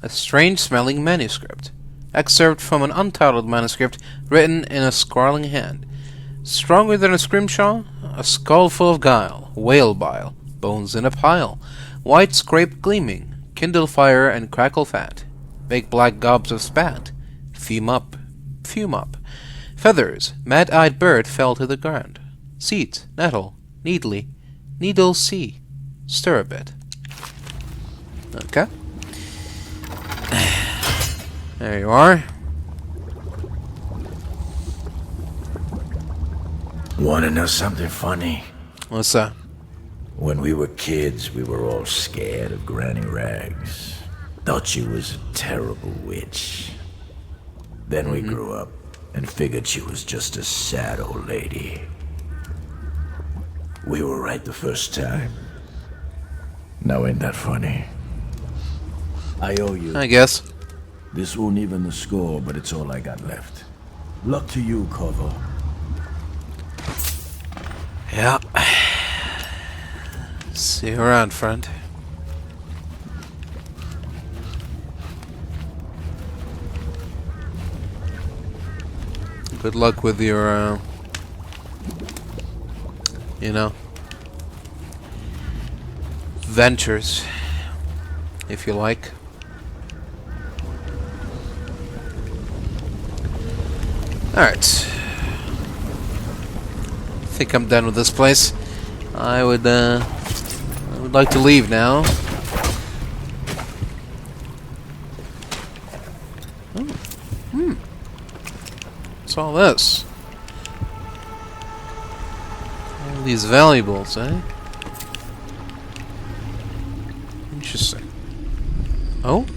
A strange-smelling manuscript. Excerpt from an untitled manuscript written in a scrawling hand. Stronger than a scrimshaw? A skull full of guile, whale bile, bones in a pile, white scrape gleaming, kindle fire and crackle fat, bake black gobs of spat, fume up, feathers, mad-eyed bird fell to the ground, seeds, nettle, needly, needle see, stir a bit. Okay. There you are. Wanna know something funny? What's that? When we were kids, we were all scared of Granny Rags. Thought she was a terrible witch. Then we grew up and figured she was just a sad old lady. We were right the first time. Now ain't that funny? I owe you. I guess. This won't even the score, but it's all I got left. Luck to you, Corvo. Yeah. See you around, friend. Good luck with your, you know, ventures, if you like. Alright. I think I'm done with this place. I would like to leave now. What's all this? All these valuables, eh? Interesting. Oh?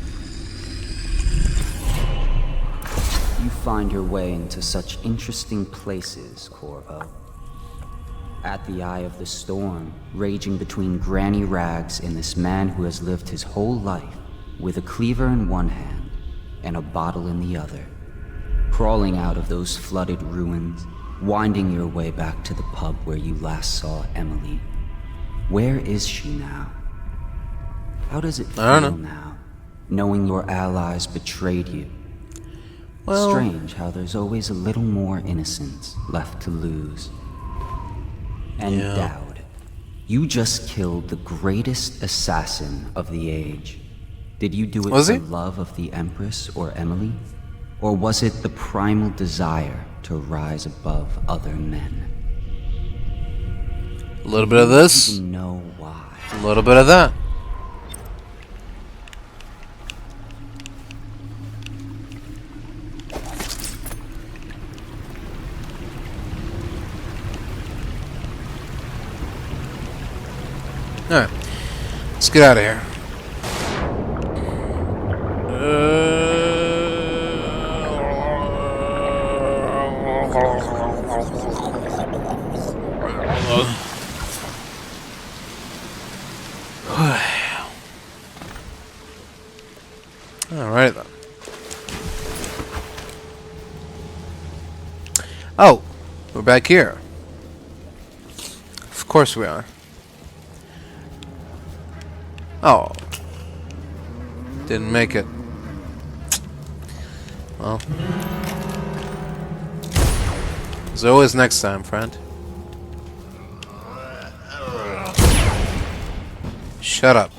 You find your way into such interesting places, Corvo. At the eye of the storm, raging between Granny Rags and this man who has lived his whole life with a cleaver in one hand and a bottle in the other. Crawling out of those flooded ruins, winding your way back to the pub where you last saw Emily. Where is she now? How does it feel now, knowing your allies betrayed you? Well, strange how there's always a little more innocence left to lose. And Dowd, you just killed the greatest assassin of the age. Did you do it for love of the Empress or Emily? Or was it the primal desire to rise above other men? A little bit of this. You know why. A little bit of that. Alright, let's get out of here. Alright then. Oh, we're back here. Of course we are. Oh. Didn't make it. Well. There's always next time, friend. Shut up.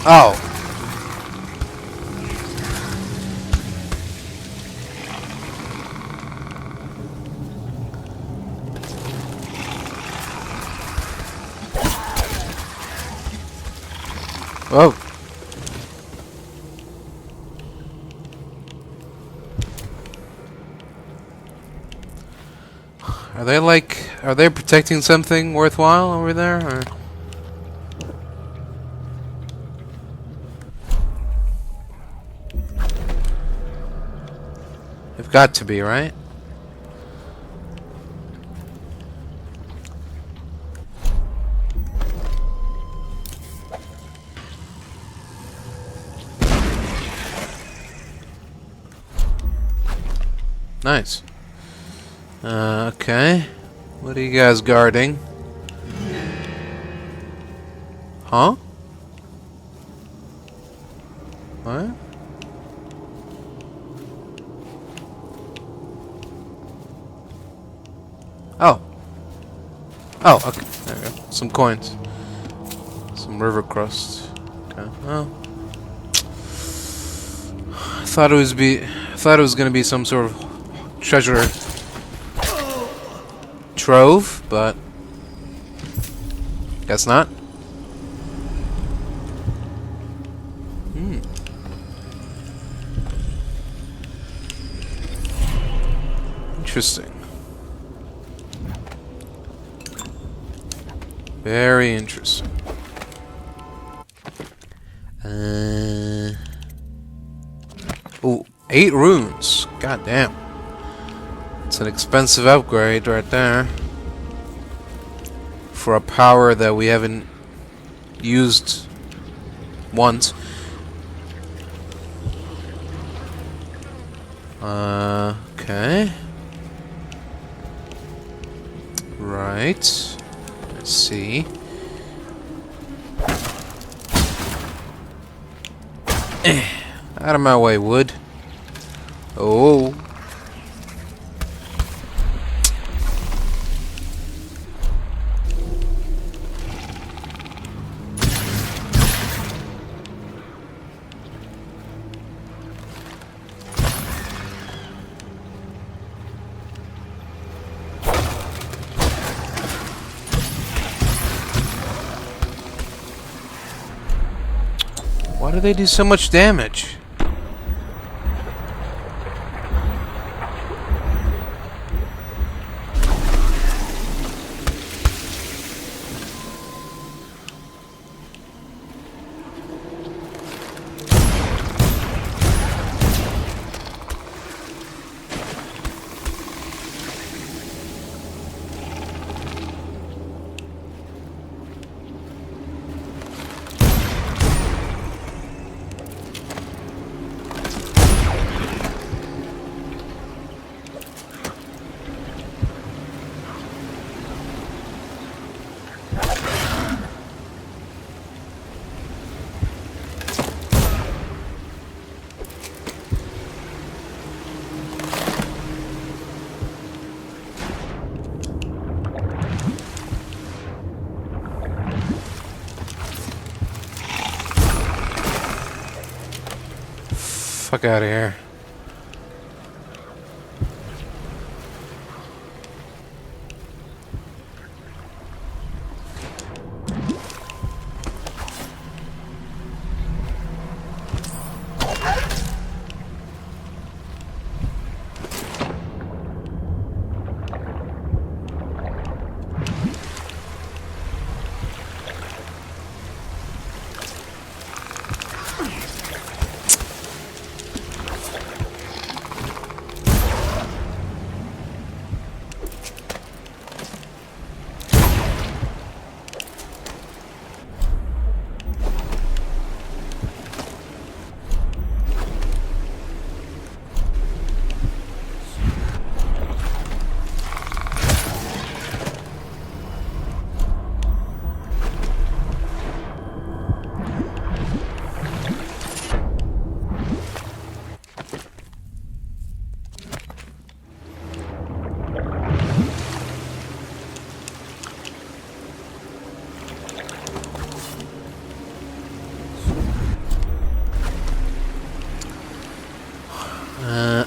Oh. Whoa. Are they protecting something worthwhile over there, or? They've got to be, right? Nice. Okay. What are you guys guarding? Huh? What? Oh. Oh, okay. There we go. Some coins. Some river crust. Okay. Well. I thought it was gonna be some sort of treasure trove, but guess not. Interesting. Very interesting. Ooh, 8 runes. God damn. It's an expensive upgrade right there. For a power that we haven't used once. Okay. Right. Let's see. Out of my way, wood. Oh. Why do they do so much damage? Fuck out of here.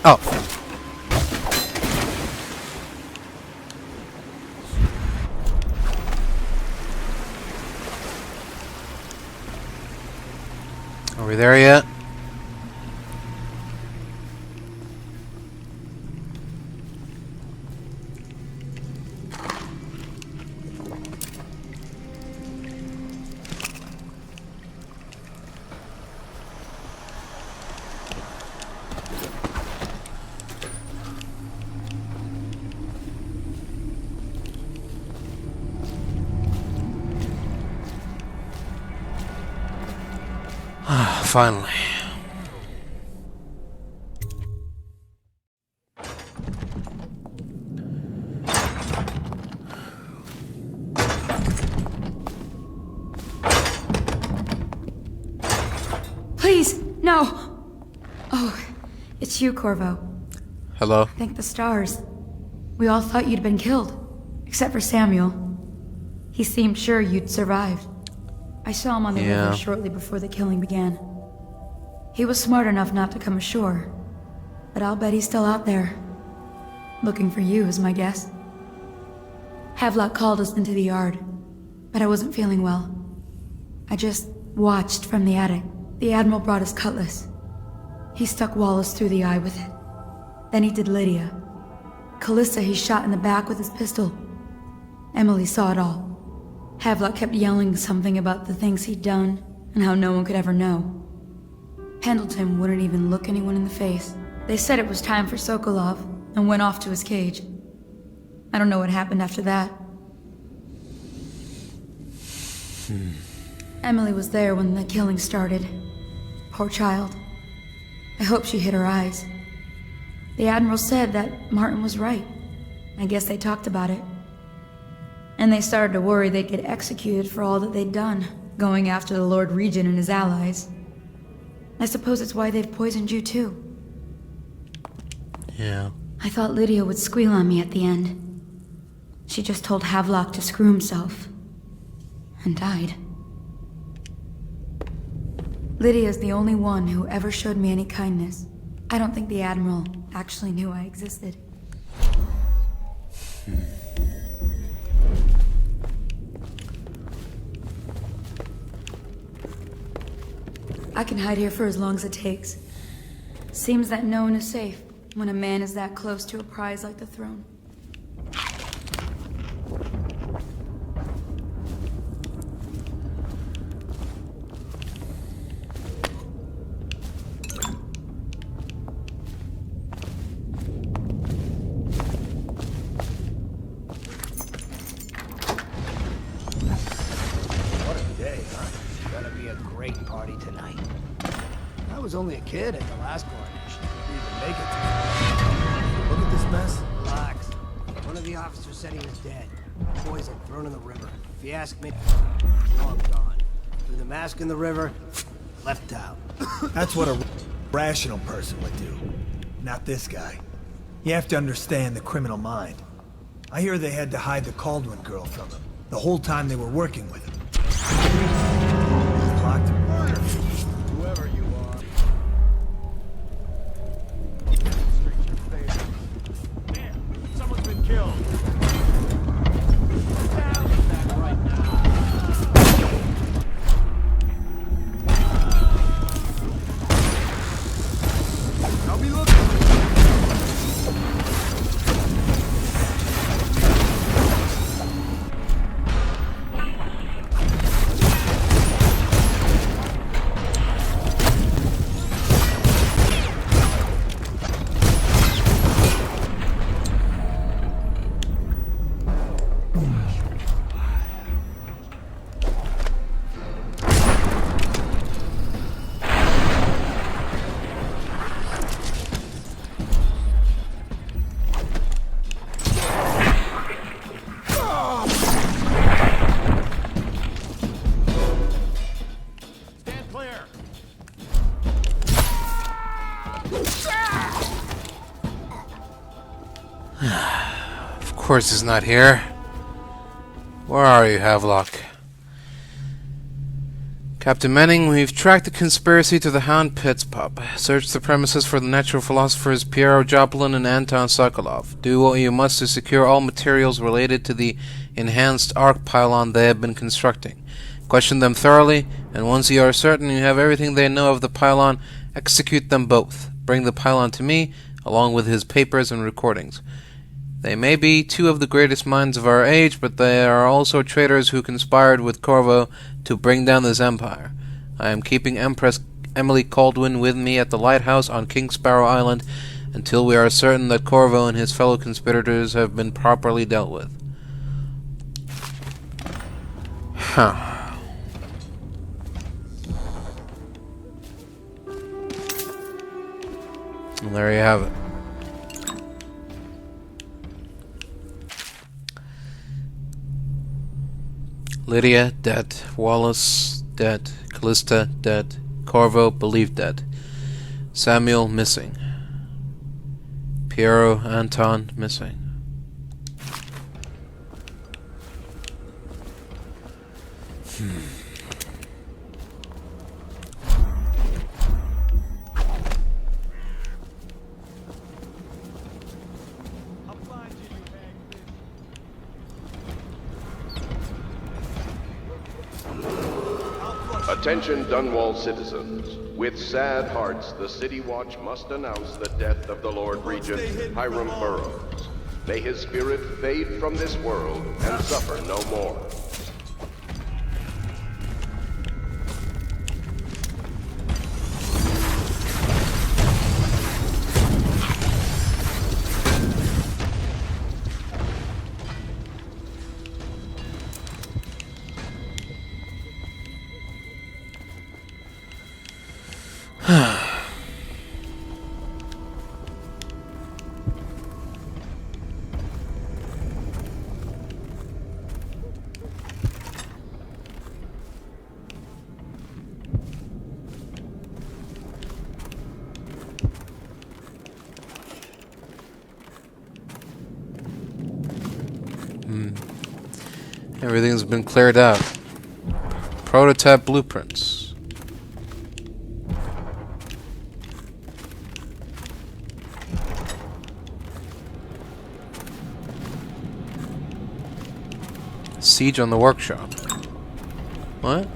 Oh. Are we there yet? Finally. Please, no! Oh, it's you, Corvo. Hello? Thank the stars. We all thought you'd been killed, except for Samuel. He seemed sure you'd survived. I saw him on the river shortly before the killing began. He was smart enough not to come ashore, but I'll bet he's still out there. Looking for you is my guess. Havelock called us into the yard, but I wasn't feeling well. I just watched from the attic. The Admiral brought his cutlass. He stuck Wallace through the eye with it. Then he did Lydia. Callista he shot in the back with his pistol. Emily saw it all. Havelock kept yelling something about the things he'd done, and how no one could ever know. Pendleton wouldn't even look anyone in the face. They said it was time for Sokolov, and went off to his cage. I don't know what happened after that. Emily was there when the killing started. Poor child. I hope she hid her eyes. The Admiral said that Martin was right. I guess they talked about it. And they started to worry they'd get executed for all that they'd done, going after the Lord Regent and his allies. I suppose it's why they've poisoned you too. Yeah. I thought Lydia would squeal on me at the end. She just told Havelock to screw himself. And died. Lydia's the only one who ever showed me any kindness. I don't think the Admiral actually knew I existed. I can hide here for as long as it takes. Seems that no one is safe when a man is that close to a prize like the throne. What a day, huh? It's gonna be a great party tonight. I was only a kid at the last coronation. Didn't even make it to Look at this mess. Relax. One of the officers said he was dead. Poison thrown in the river. If you ask me, long gone. Threw the mask in the river, left out. That's what a rational person would do. Not this guy. You have to understand the criminal mind. I hear they had to hide the Kaldwin girl from him the whole time they were working with him. Locked him. Whoever you are. Damn, someone's been killed. Down with that right now. I'll be looking. Of course he's not here. Where are you, Havelock? Captain Manning, we've tracked the conspiracy to the Hound Pits Pub. Searched the premises for the natural philosophers Piero Joplin and Anton Sokolov. Do what you must to secure all materials related to the enhanced arc pylon they have been constructing. Question them thoroughly, and once you are certain you have everything they know of the pylon, execute them both. Bring the pylon to me, along with his papers and recordings. They may be two of the greatest minds of our age, but they are also traitors who conspired with Corvo to bring down this empire. I am keeping Empress Emily Kaldwin with me at the Lighthouse on Kingsparrow Island until we are certain that Corvo and his fellow conspirators have been properly dealt with. Huh. And there you have it. Lydia, dead. Wallace, dead. Callista, dead. Corvo, believed dead. Samuel, missing. Piero, Anton, missing. Attention Dunwall citizens. With sad hearts, the City Watch must announce the death of the Lord Regent, Hiram Burrows. May his spirit fade from this world and suffer no more. Everything's been cleared out. Prototype blueprints. Siege on the workshop. What?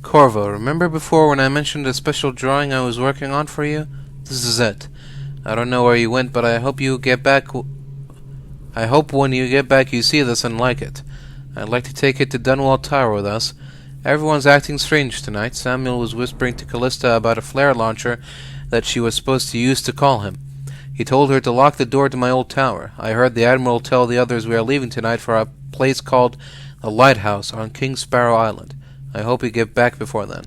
Corvo, remember before when I mentioned a special drawing I was working on for you? This is it. I don't know where you went, but I hope you get back. I hope when you get back you see this and like it. I'd like to take it to Dunwall Tower with us. Everyone's acting strange tonight. Samuel was whispering to Callista about a flare launcher that she was supposed to use to call him. He told her to lock the door to my old tower. I heard the Admiral tell the others we are leaving tonight for a place called the Lighthouse on Kingsparrow Island. I hope you get back before then.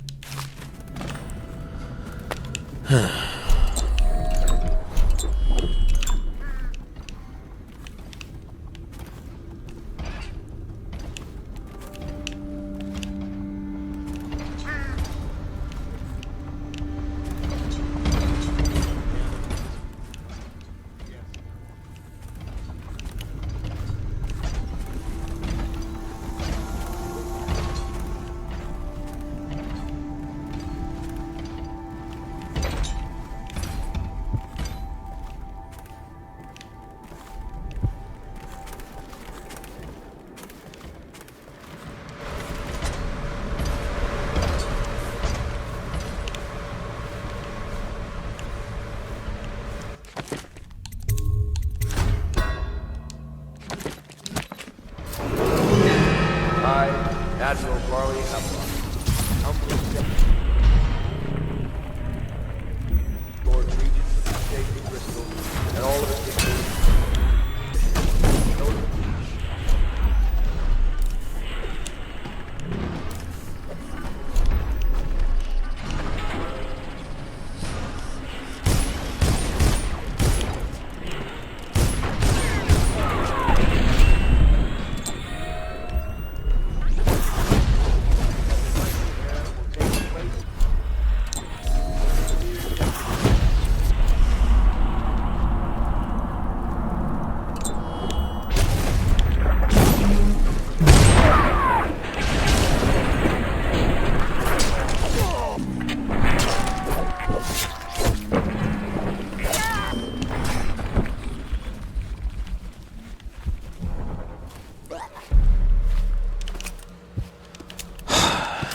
Admiral Barley Hemlock. Lord Regent of the State of Bristol, and all of his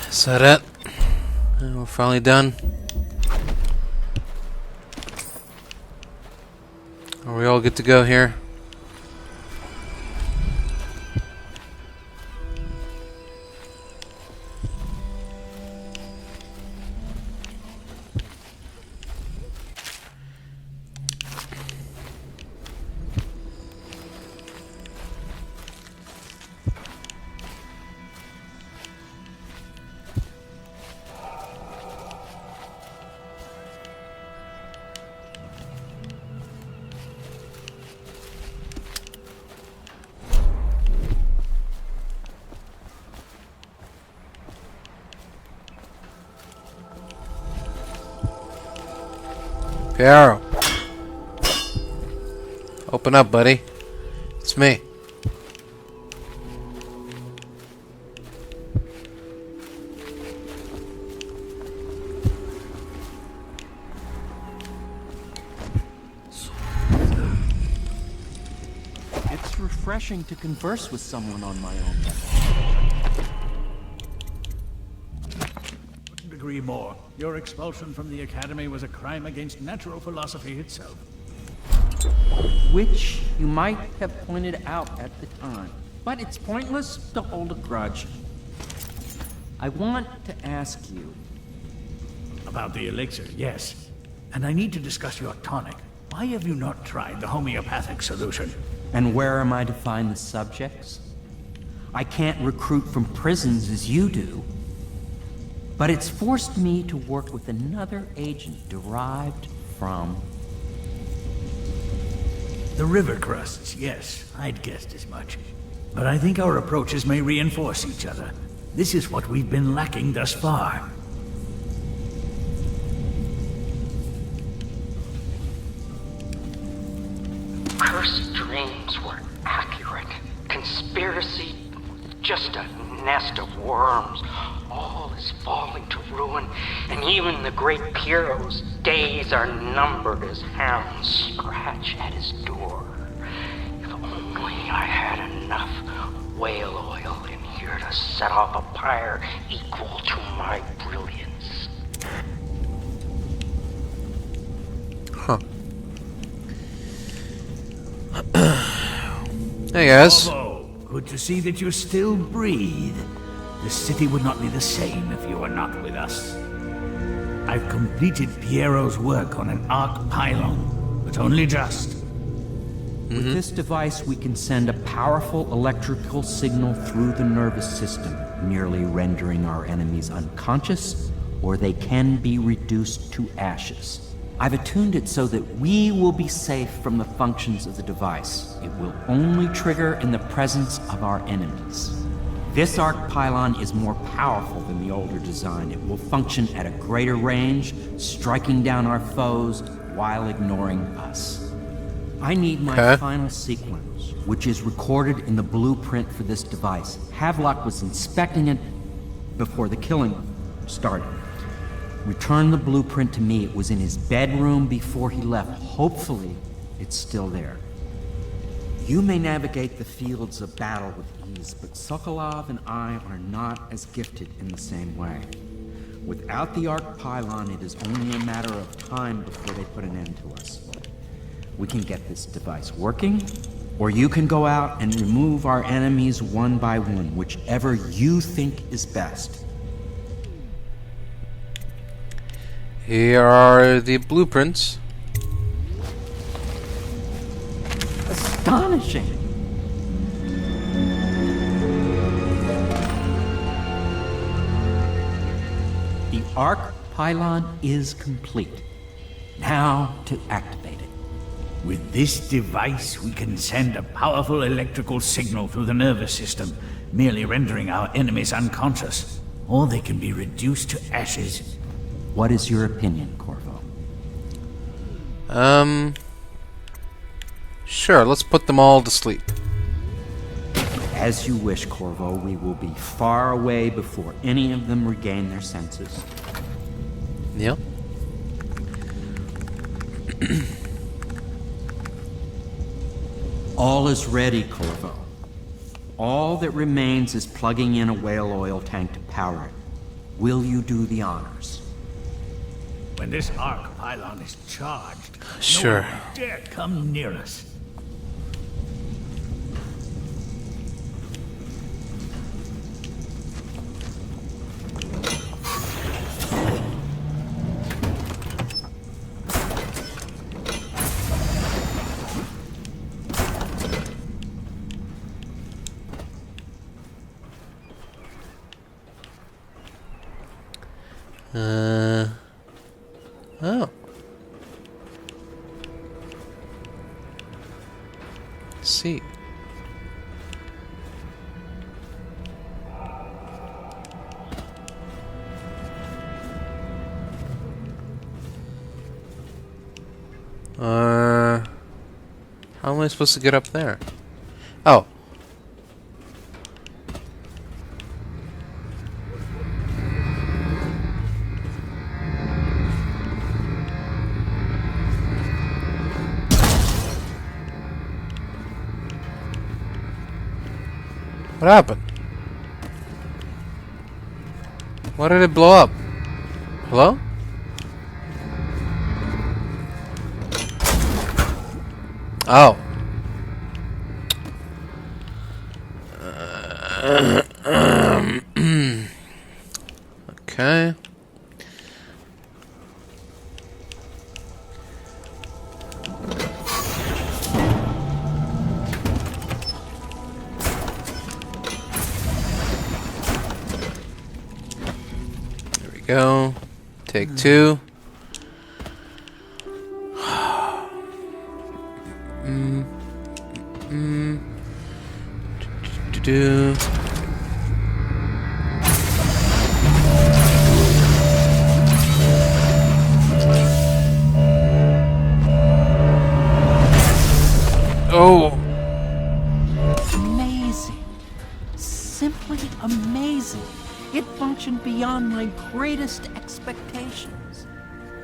Is that it? We're finally done. Are we all good to go here? Piero. Open up, buddy. It's me. It's refreshing to converse with someone on my own level. Couldn't agree more. Your expulsion from the Academy was a crime against natural philosophy itself. which you might have pointed out at the time. But it's pointless to hold a grudge. I want to ask you... About the elixir, yes. And I need to discuss your tonic. Why have you not tried the homeopathic solution? And where am I to find the subjects? I can't recruit from prisons as you do. But it's forced me to work with another agent derived from... The river crusts, yes. I'd guessed as much. But I think our approaches may reinforce each other. This is what we've been lacking thus far. Cursed dreams were accurate. Conspiracy, just a nest of worms. All is falling to ruin, and even the great Pierrot's days are numbered as hounds scratch at his door. If only I had enough whale oil in here to set off a pyre equal to my brilliance. Huh. Hey guys. Corvo, good to see that you still breathe. The city would not be the same if you were not with us. I've completed Pierro's work on an arc pylon, but only just. With this device, we can send a powerful electrical signal through the nervous system, merely rendering our enemies unconscious, or they can be reduced to ashes. I've attuned it so that we will be safe from the functions of the device. It will only trigger in the presence of our enemies. This arc pylon is more powerful than the older design. It will function at a greater range, striking down our foes while ignoring us. I need my final sequence, which is recorded in the blueprint for this device. Havelock was inspecting it before the killing started. Return the blueprint to me. It was in his bedroom before he left. Hopefully, it's still there. You may navigate the fields of battle with ease, but Sokolov and I are not as gifted in the same way. Without the arc pylon, it is only a matter of time before they put an end to us. We can get this device working, or you can go out and remove our enemies one by one, whichever you think is best. Here are the blueprints. Astonishing! The arc pylon is complete. Now to activate it. With this device, we can send a powerful electrical signal through the nervous system, merely rendering our enemies unconscious, or they can be reduced to ashes. What is your opinion, Corvo? Sure, let's put them all to sleep. As you wish, Corvo. We will be far away before any of them regain their senses. Yeah. All is ready, Corvo. All that remains is plugging in a whale oil tank to power it. Will you do the honors? When this arc pylon is charged, sure. No one will dare come near us. Oh. Let's see. How am I supposed to get up there? Oh. What happened? Why did it blow up? Hello? Oh. Okay. There we go. Take two. Do. Oh. Amazing. Simply amazing. It functioned beyond my greatest expectations.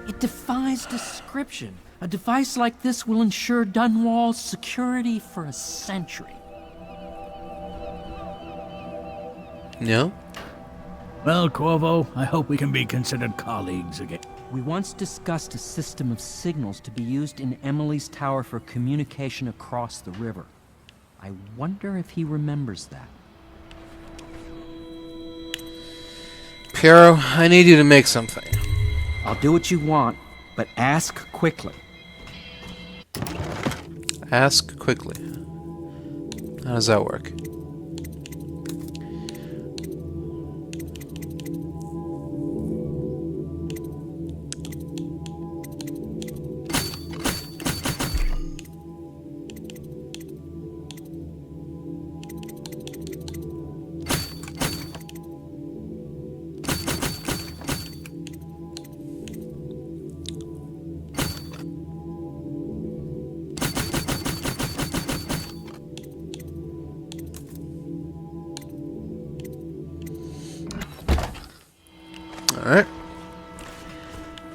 It defies description. A device like this will ensure Dunwall's security for a century. No? Well, Corvo, I hope we can be considered colleagues again. We once discussed a system of signals to be used in Emily's tower for communication across the river. I wonder if he remembers that. Piero, I need you to make something. I'll do what you want, but ask quickly. Ask quickly. How does that work? Alright.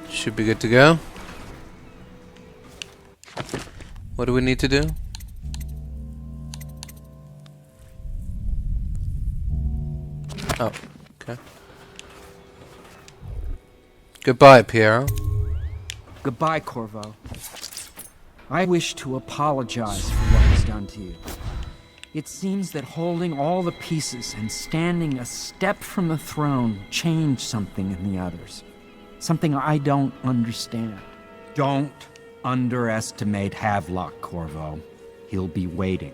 Should be good to go. What do we need to do? Oh, okay. Goodbye, Piero. Goodbye, Corvo. I wish to apologize for what was done to you. It seems that holding all the pieces and standing a step from the throne changed something in the others. Something I don't understand. Don't underestimate Havelock, Corvo. He'll be waiting.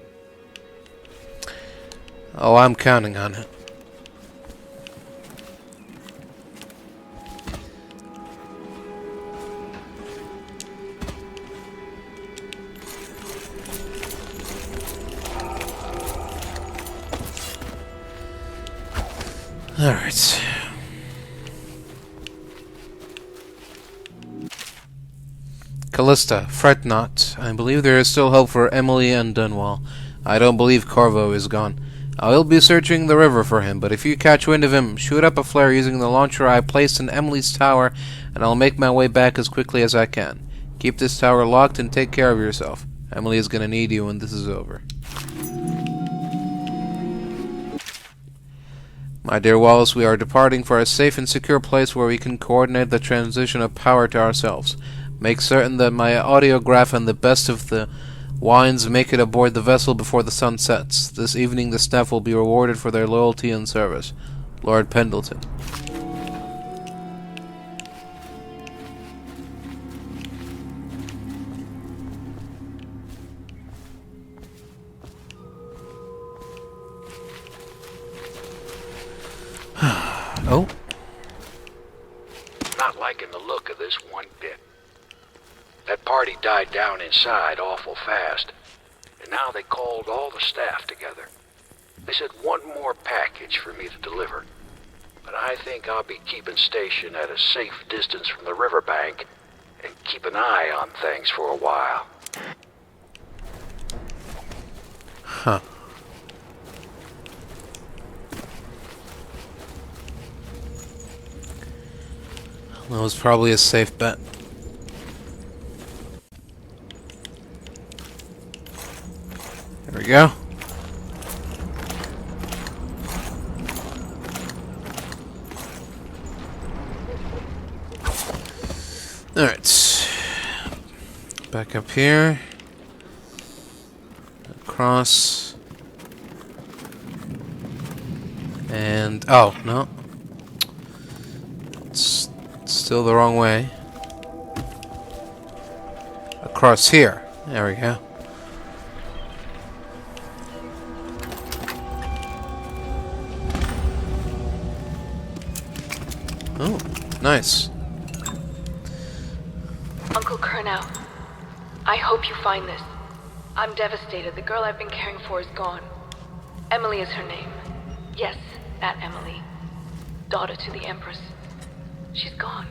Oh, I'm counting on it. Alright. Callista, fret not. I believe there is still hope for Emily and Dunwall. I don't believe Corvo is gone. I will be searching the river for him, but if you catch wind of him, shoot up a flare using the launcher I placed in Emily's tower, and I'll make my way back as quickly as I can. Keep this tower locked and take care of yourself. Emily is gonna need you when this is over. My dear Wallace, we are departing for a safe and secure place where we can coordinate the transition of power to ourselves. Make certain that my audiograph and the best of the wines make it aboard the vessel before the sun sets. This evening the staff will be rewarded for their loyalty and service. Lord Pendleton. Oh. Not liking the look of this one bit. That party died down inside awful fast, and now they called all the staff together. They said one more package for me to deliver, but I think I'll be keeping station at a safe distance from the riverbank and keep an eye on things for a while. Huh. That was probably a safe bet. There we go. Alright. Back up here. Cross. And... oh, no. It's still the wrong way. Across here. There we go. Oh, nice. Uncle Kurnow, I hope you find this. I'm devastated. The girl I've been caring for is gone. Emily is her name. Yes, that Emily. Daughter to the Empress. She's gone.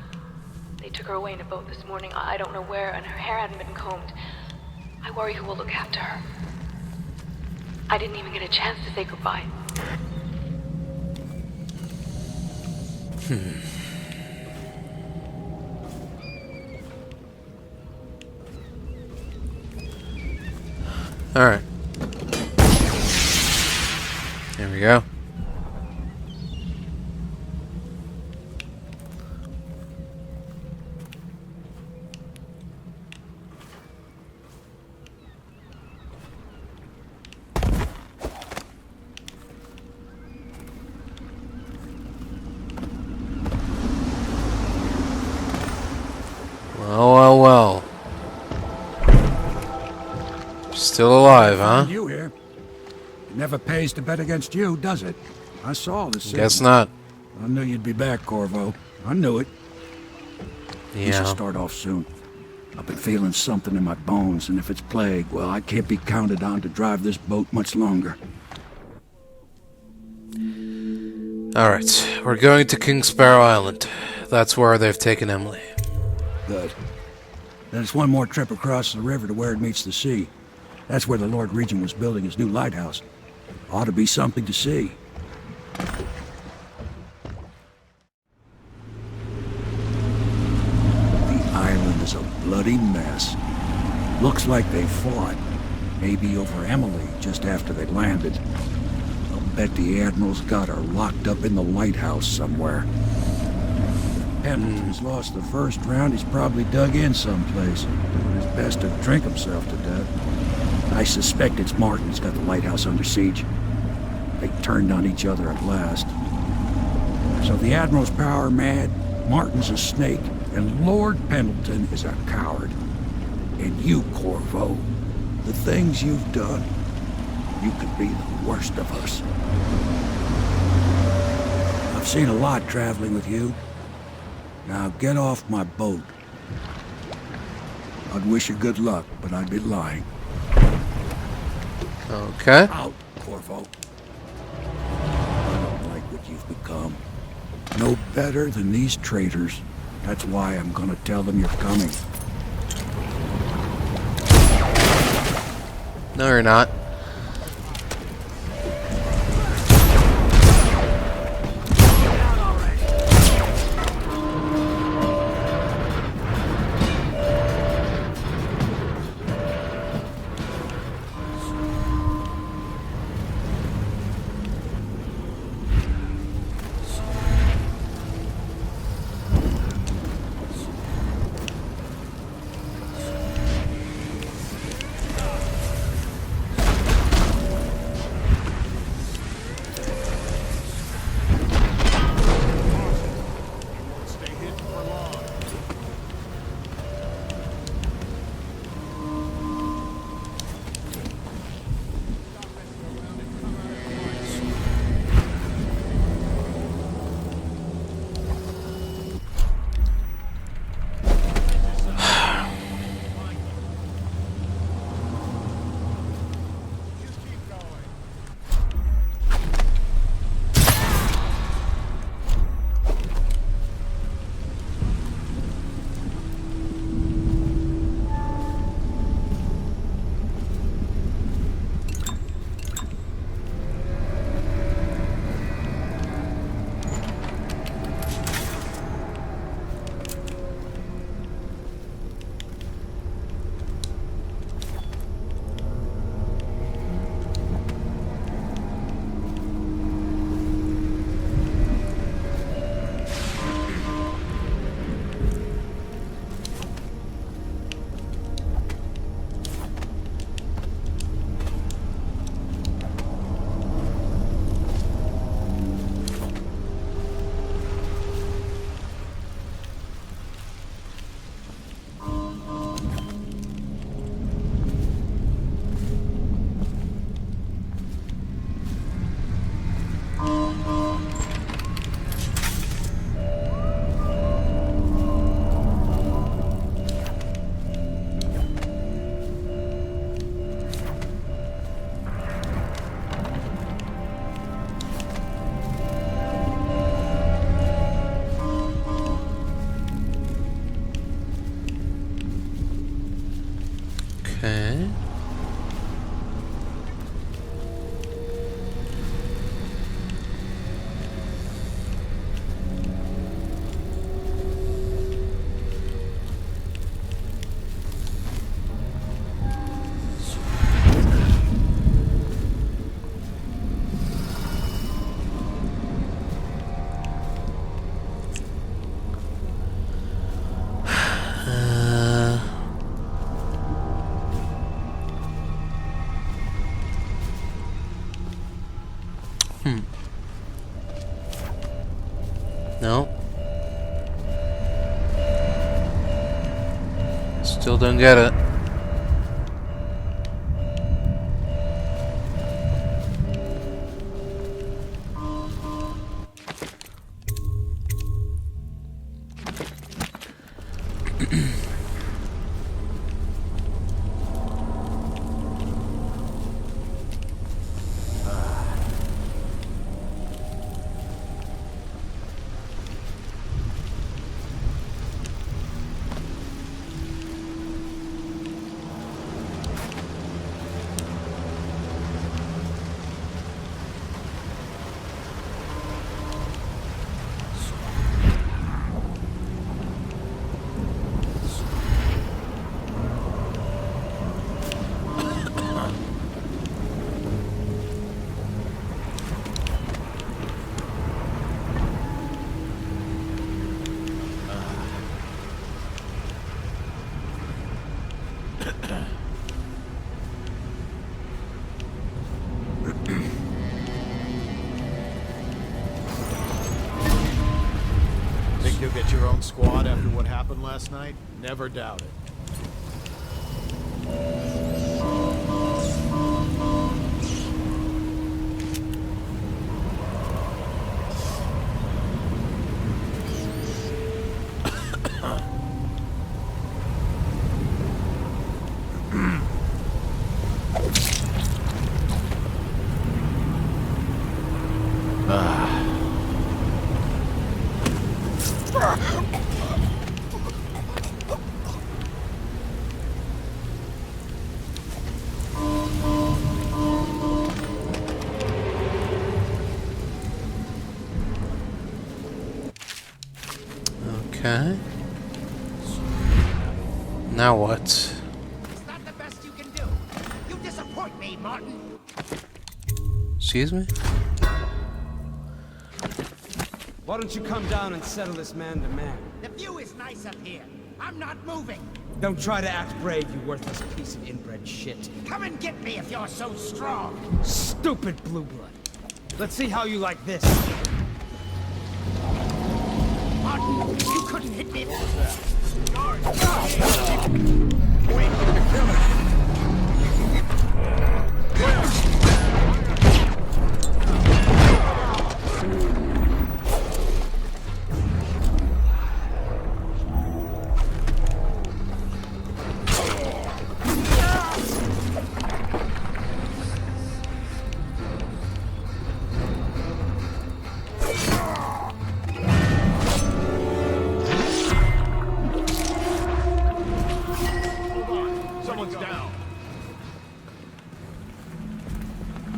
They took her away in a boat this morning. I don't know where, and her hair hadn't been combed. I worry who will look after her. I didn't even get a chance to say goodbye. Alright. There we go. Well. Still alive, huh? You here. It never pays to bet against you, does it? I saw the signal. Guess not. I knew you'd be back, Corvo. I knew it. Yeah. We should start off soon. I've been feeling something in my bones, and if it's plague, well, I can't be counted on to drive this boat much longer. Alright, we're going to Kingsparrow Island. That's where they've taken Emily. Good. Then it's one more trip across the river to where it meets the sea. That's where the Lord Regent was building his new lighthouse. Ought to be something to see. The island is a bloody mess. Looks like they fought. Maybe over Emily just after they landed. I'll bet the Admiral's got her locked up in the lighthouse somewhere. Pendleton's lost the first round. He's probably dug in someplace, doing his best to drink himself to death. I suspect it's Martin's got the lighthouse under siege. They turned on each other at last. So the Admiral's power mad, Martin's a snake, and Lord Pendleton is a coward. And you, Corvo, the things you've done, you could be the worst of us. I've seen a lot traveling with you. Now get off my boat. I'd wish you good luck, but I'd be lying. Okay. Out, Corvo. I don't like what you've become. No better than these traitors. That's why I'm gonna tell them you're coming. No, you're not. No. Still don't get it. Think you'll get your own squad after what happened last night? Never doubt it. Okay. Now what? It's not the best you can do. You disappoint me, Martin. Excuse me? Why don't you come down and settle this man to man? The view is nice up here. I'm not moving. Don't try to act brave, you worthless piece of inbred shit. Come and get me if you're so strong. Stupid blue blood. Let's see how you like this. Martin, you couldn't hit me. Wait for the killer.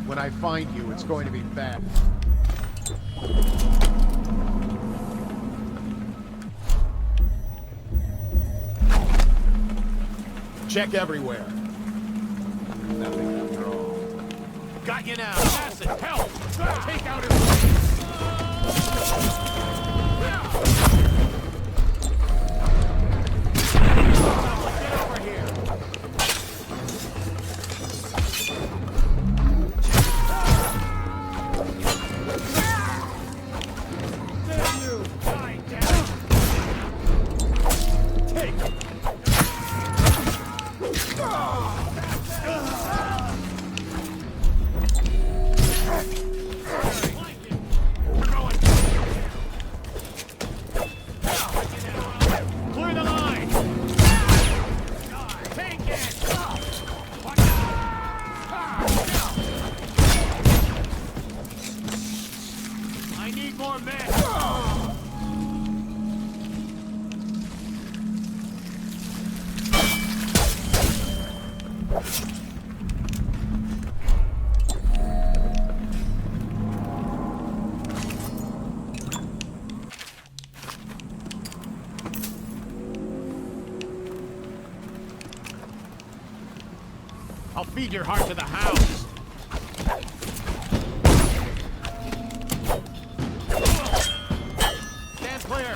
When I find you, it's going to be bad. Check everywhere. Nothing after all. Got you now. Acid, help! Take out his... Get over here! I'll feed your heart to the hounds. Stand clear.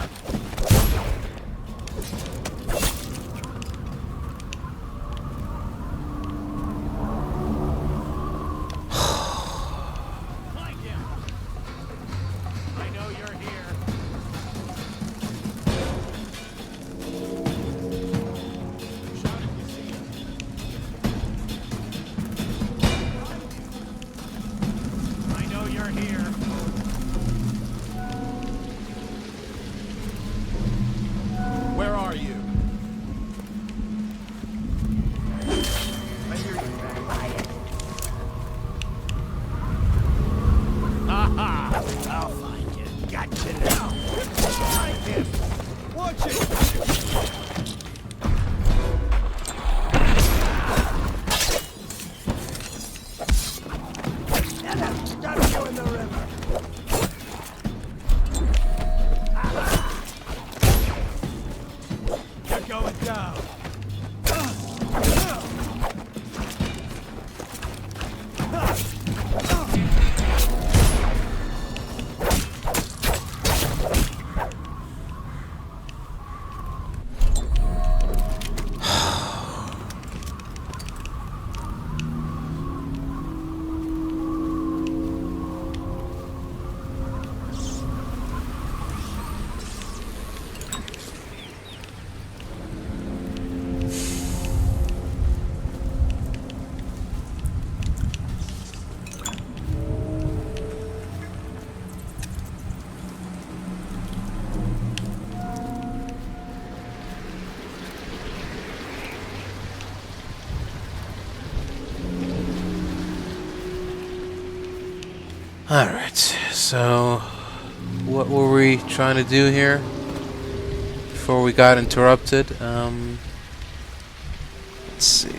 Find him. I know you're here. Alright, so what were we trying to do here before we got interrupted? Let's see.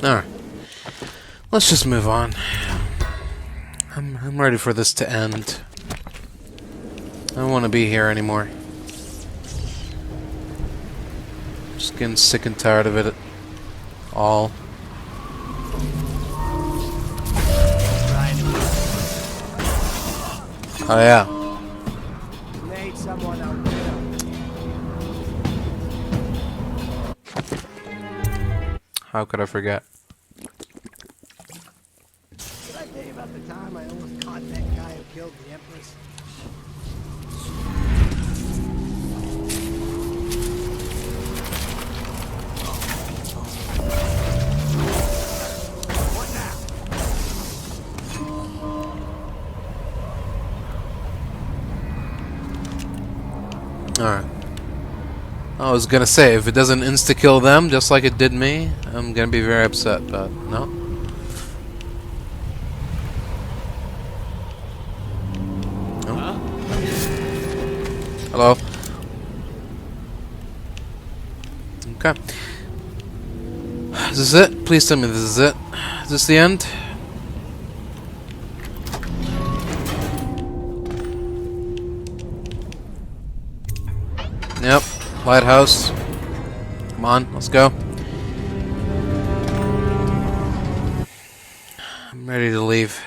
Alright. Let's just move on. I'm ready for this to end. I don't want to be here anymore. Just getting sick and tired of it all. Oh yeah. Made someone out there. How could I forget? Did I tell you about the time I almost caught that guy who killed the Empress? Alright. I was gonna say, if it doesn't insta-kill them just like it did me, I'm gonna be very upset, but no. No? Hello? Okay. Is this it? Please tell me this is it. Is this the end? Yep. Lighthouse. Come on, let's go. I'm ready to leave.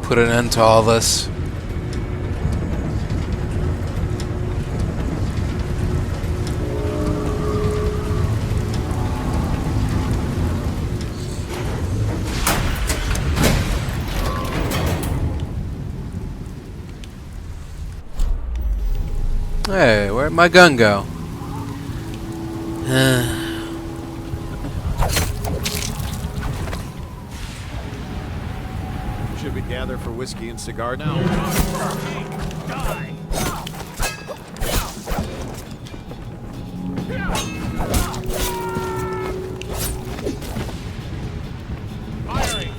Put an end to all this. Hey, where'd my gun go? Should we gather for whiskey and cigar now? Die! Firing!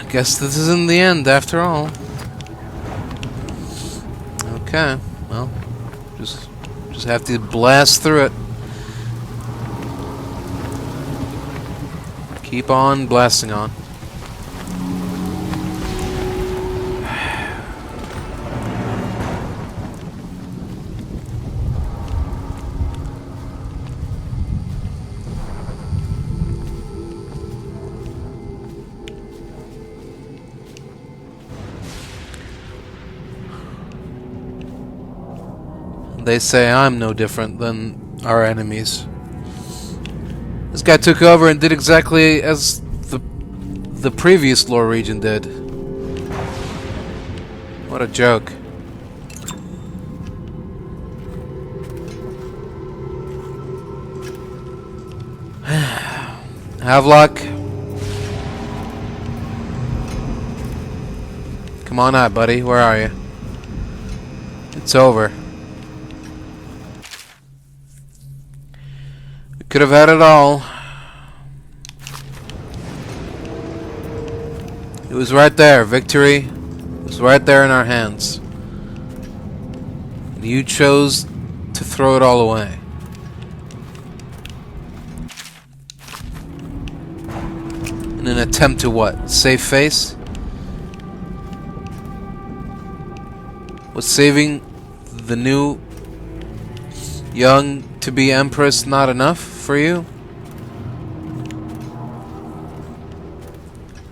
Guess this isn't the end after all. Okay, well, just have to blast through it. Keep on blasting on. They say I'm no different than our enemies. This guy took over and did exactly as the previous lore region did. What a joke. Havelock. Come on out, buddy. Where are you? It's over. Could have had it all. It was right there. Victory was right there in our hands. And you chose throw it all away. In an attempt to what? Save face? Was saving the new young to be Empress not enough for you?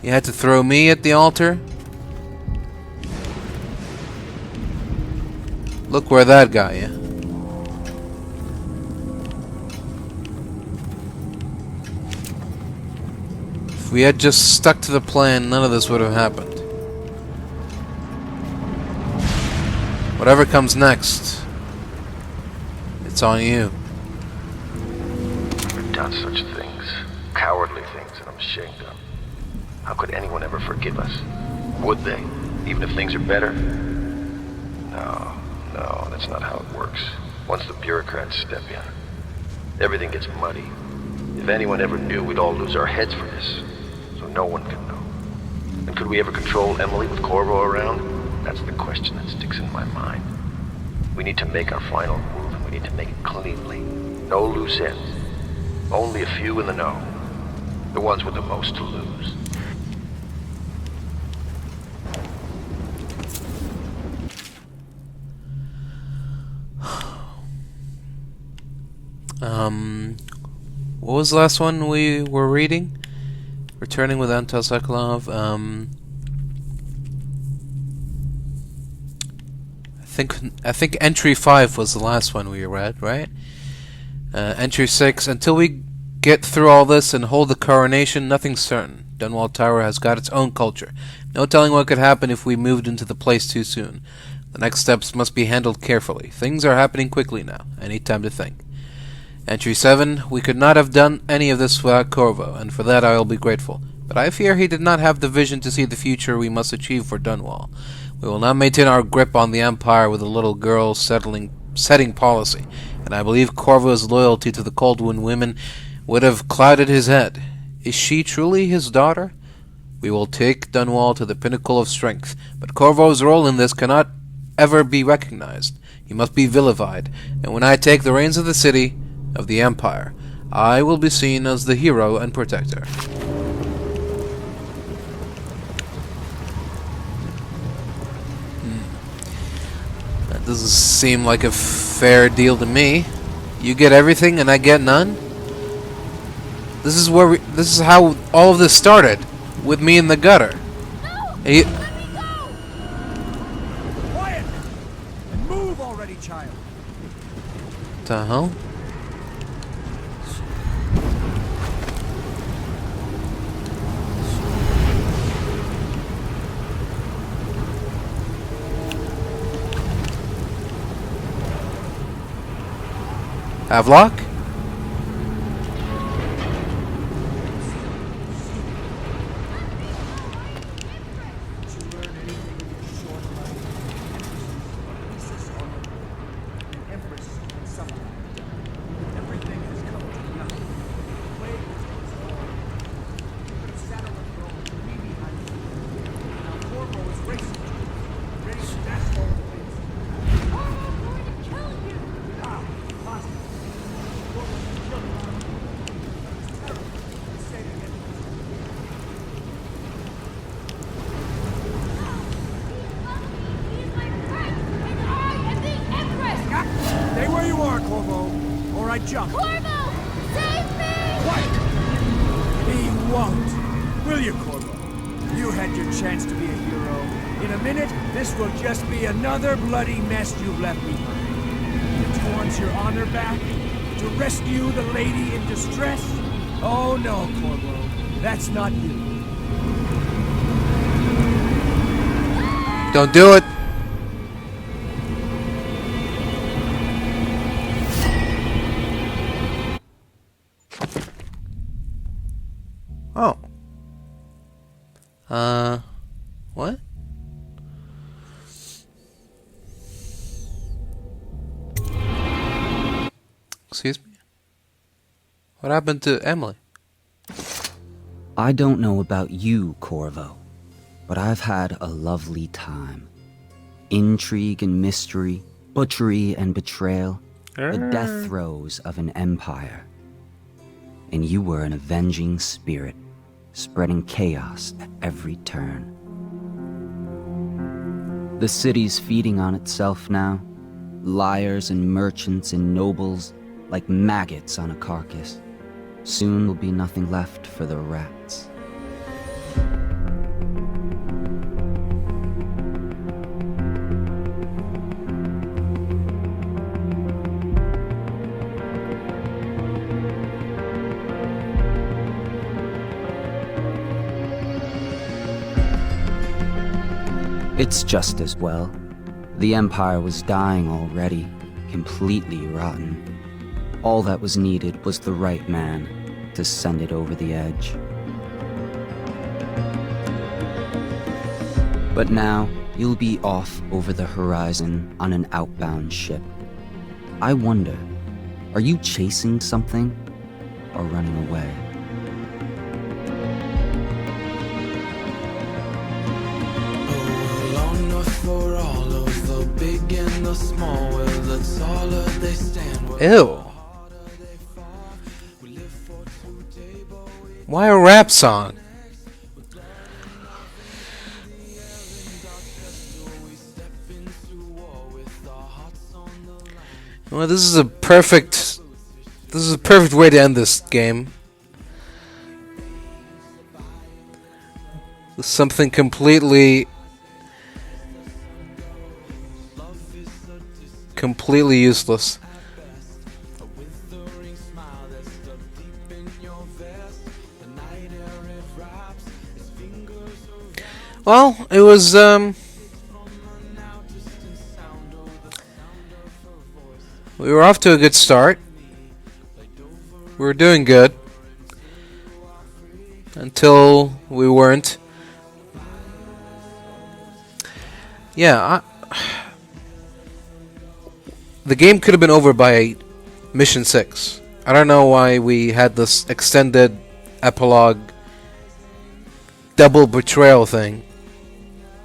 You had to throw me at the altar? Look where that got you. If we had just stuck to the plan, none of this would have happened. Whatever comes next, it's on you. We've done such things, cowardly things that I'm ashamed of. How could anyone ever forgive us? Would they? Even if things are better? No, that's not how it works. Once the bureaucrats step in, everything gets muddy. If anyone ever knew, we'd all lose our heads for this. So no one can know. And could we ever control Emily with Corvo around? That's the question that sticks in my mind. We need to make our final move, and we need to make it cleanly. No loose ends. Only a few in the know. The ones with the most to lose. What was the last one we were reading? Returning with Anton Sokolov. I think entry 5 was the last one we read, right? Entry 6. Until we get through all this and hold the coronation, nothing's certain. Dunwall Tower has got its own culture. No telling what could happen if we moved into the place too soon. The next steps must be handled carefully. Things are happening quickly now. I need time to think. Entry 7. We could not have done any of this without Corvo, and for that I will be grateful. But I fear he did not have the vision to see the future we must achieve for Dunwall. We will not maintain our grip on the Empire with a little girl setting policy, and I believe Corvo's loyalty to the Kaldwin women would have clouded his head. Is she truly his daughter? We will take Dunwall to the pinnacle of strength, but Corvo's role in this cannot ever be recognized. He must be vilified, and when I take the reins of the city, of the Empire, I will be seen as the hero and protector. That doesn't seem like a fair deal to me. You get everything and I get none? This is how all of this started, with me in the gutter. No! Let me go! Quiet! And move already, child. What the hell? Havelock? Jump. Corvo! Save me! What? He won't. Will you, Corvo? You had your chance to be a hero. In a minute, this will just be another bloody mess you've left behind. To want your honor back? To rescue the lady in distress? Oh no, Corvo. That's not you. Don't do it. Oh. What? Excuse me? What happened to Emily? I don't know about you, Corvo, but I've had a lovely time. Intrigue and mystery, butchery and betrayal. The death throes of an empire. And you were an avenging spirit, spreading chaos at every turn. The city's feeding on itself now. Liars and merchants and nobles, like maggots on a carcass. Soon will be nothing left for the rats. It's just as well. The Empire was dying already, completely rotten. All that was needed was the right man to send it over the edge. But now, you'll be off over the horizon on an outbound ship. I wonder, are you chasing something or running away? Ew. Why a rap song? Well, this is a perfect way to end this game. Something completely useless. Well, it was we were off to a good start. We were doing good until we weren't. Yeah, the game could have been over by Mission 6. I don't know why we had this extended epilogue double betrayal thing.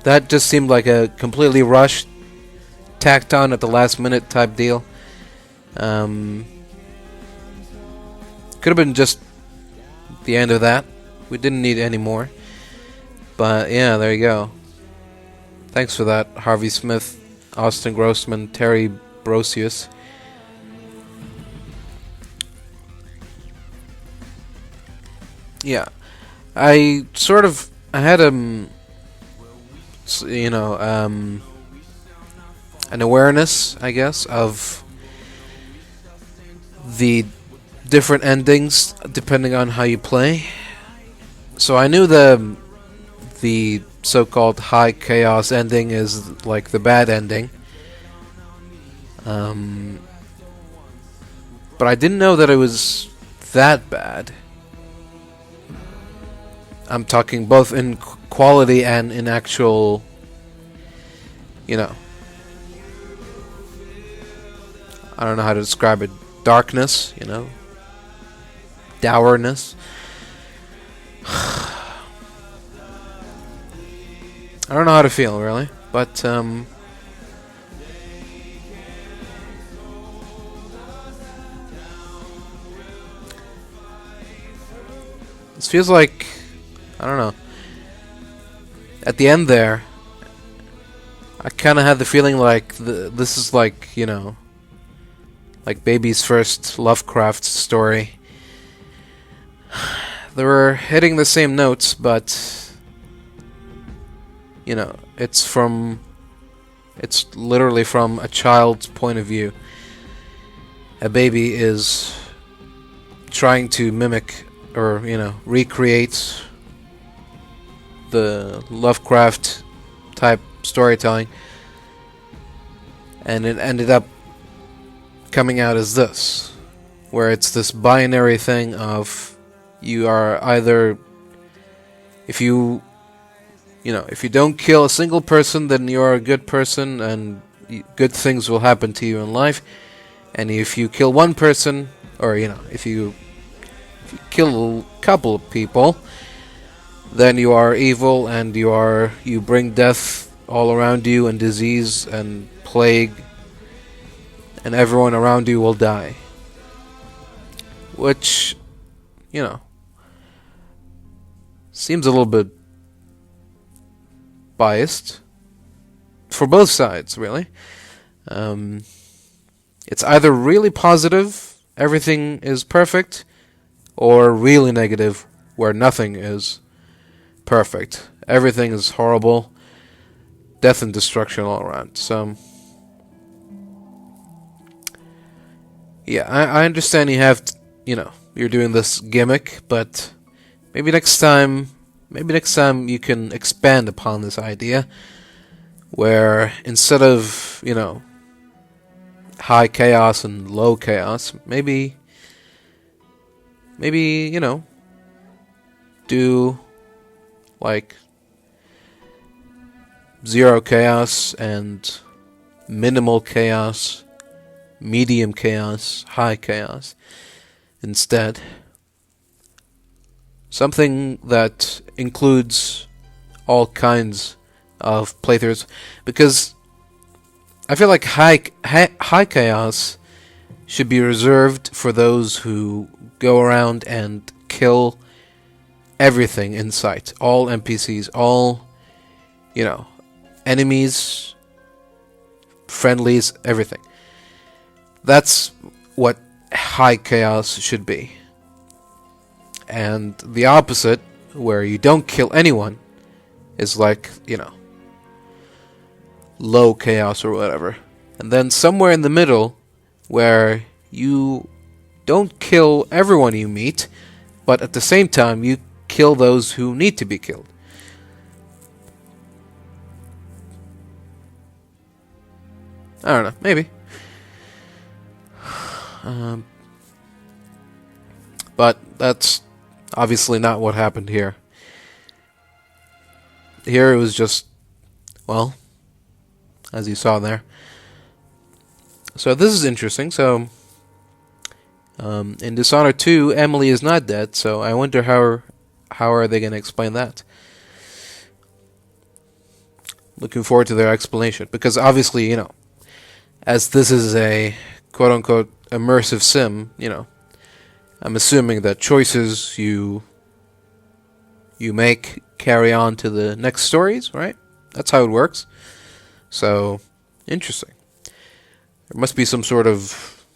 That just seemed like a completely rushed, tacked on at the last minute type deal. Could have been just the end of that. We didn't need any more. But yeah, there you go. Thanks for that, Harvey Smith, Austin Grossman, Terry Brosius. Yeah, I had an awareness, I guess, of the different endings depending on how you play. So I knew the so-called high chaos ending is like the bad ending. But I didn't know that it was that bad. I'm talking both in quality and in actual, I don't know how to describe it. Darkness, dourness. I don't know how to feel, really. But, this feels like, I don't know. At the end there, I kind of had the feeling like this is like, like baby's first Lovecraft story. They were hitting the same notes, but it's literally from a child's point of view. A baby is trying to mimic or, recreate the Lovecraft type storytelling, and it ended up coming out as this, where it's this binary thing of you are either, if you don't kill a single person, then you are a good person and good things will happen to you in life, and if you kill one person, or if you kill a couple of people, then you are evil and you bring death all around you and disease and plague and everyone around you will die. Which, you know, seems a little bit biased for both sides, really. It's either really positive, everything is perfect, or really negative, where nothing is perfect. Everything is horrible, death and destruction all around. So, yeah, I understand you have, you're doing this gimmick, but maybe next time you can expand upon this idea, where instead of, high chaos and low chaos, maybe, do, like, zero chaos and minimal chaos, medium chaos, high chaos instead. Something that includes all kinds of playthroughs, because I feel like high chaos should be reserved for those who go around and kill everything in sight. All NPCs, all, enemies, friendlies, everything. That's what high chaos should be. And the opposite, where you don't kill anyone, is like, low chaos or whatever. And then somewhere in the middle, where you don't kill everyone you meet, but at the same time you kill those who need to be killed. I don't know, maybe. But that's obviously not what happened here. Here it was just, well, as you saw there. So this is interesting. So, in Dishonored 2, Emily is not dead, so I wonder how are they going to explain that? Looking forward to their explanation, because obviously, as this is a quote-unquote immersive sim, I'm assuming that choices you make carry on to the next stories, right? That's how it works. So, interesting. There must be some sort of,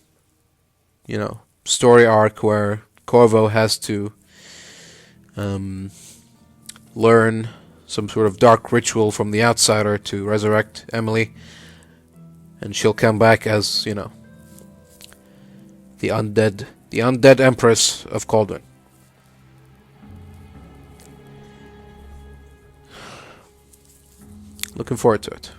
story arc where Corvo has to learn some sort of dark ritual from the outsider to resurrect Emily, and she'll come back as, the undead Empress of Kaldwin. Looking forward to it.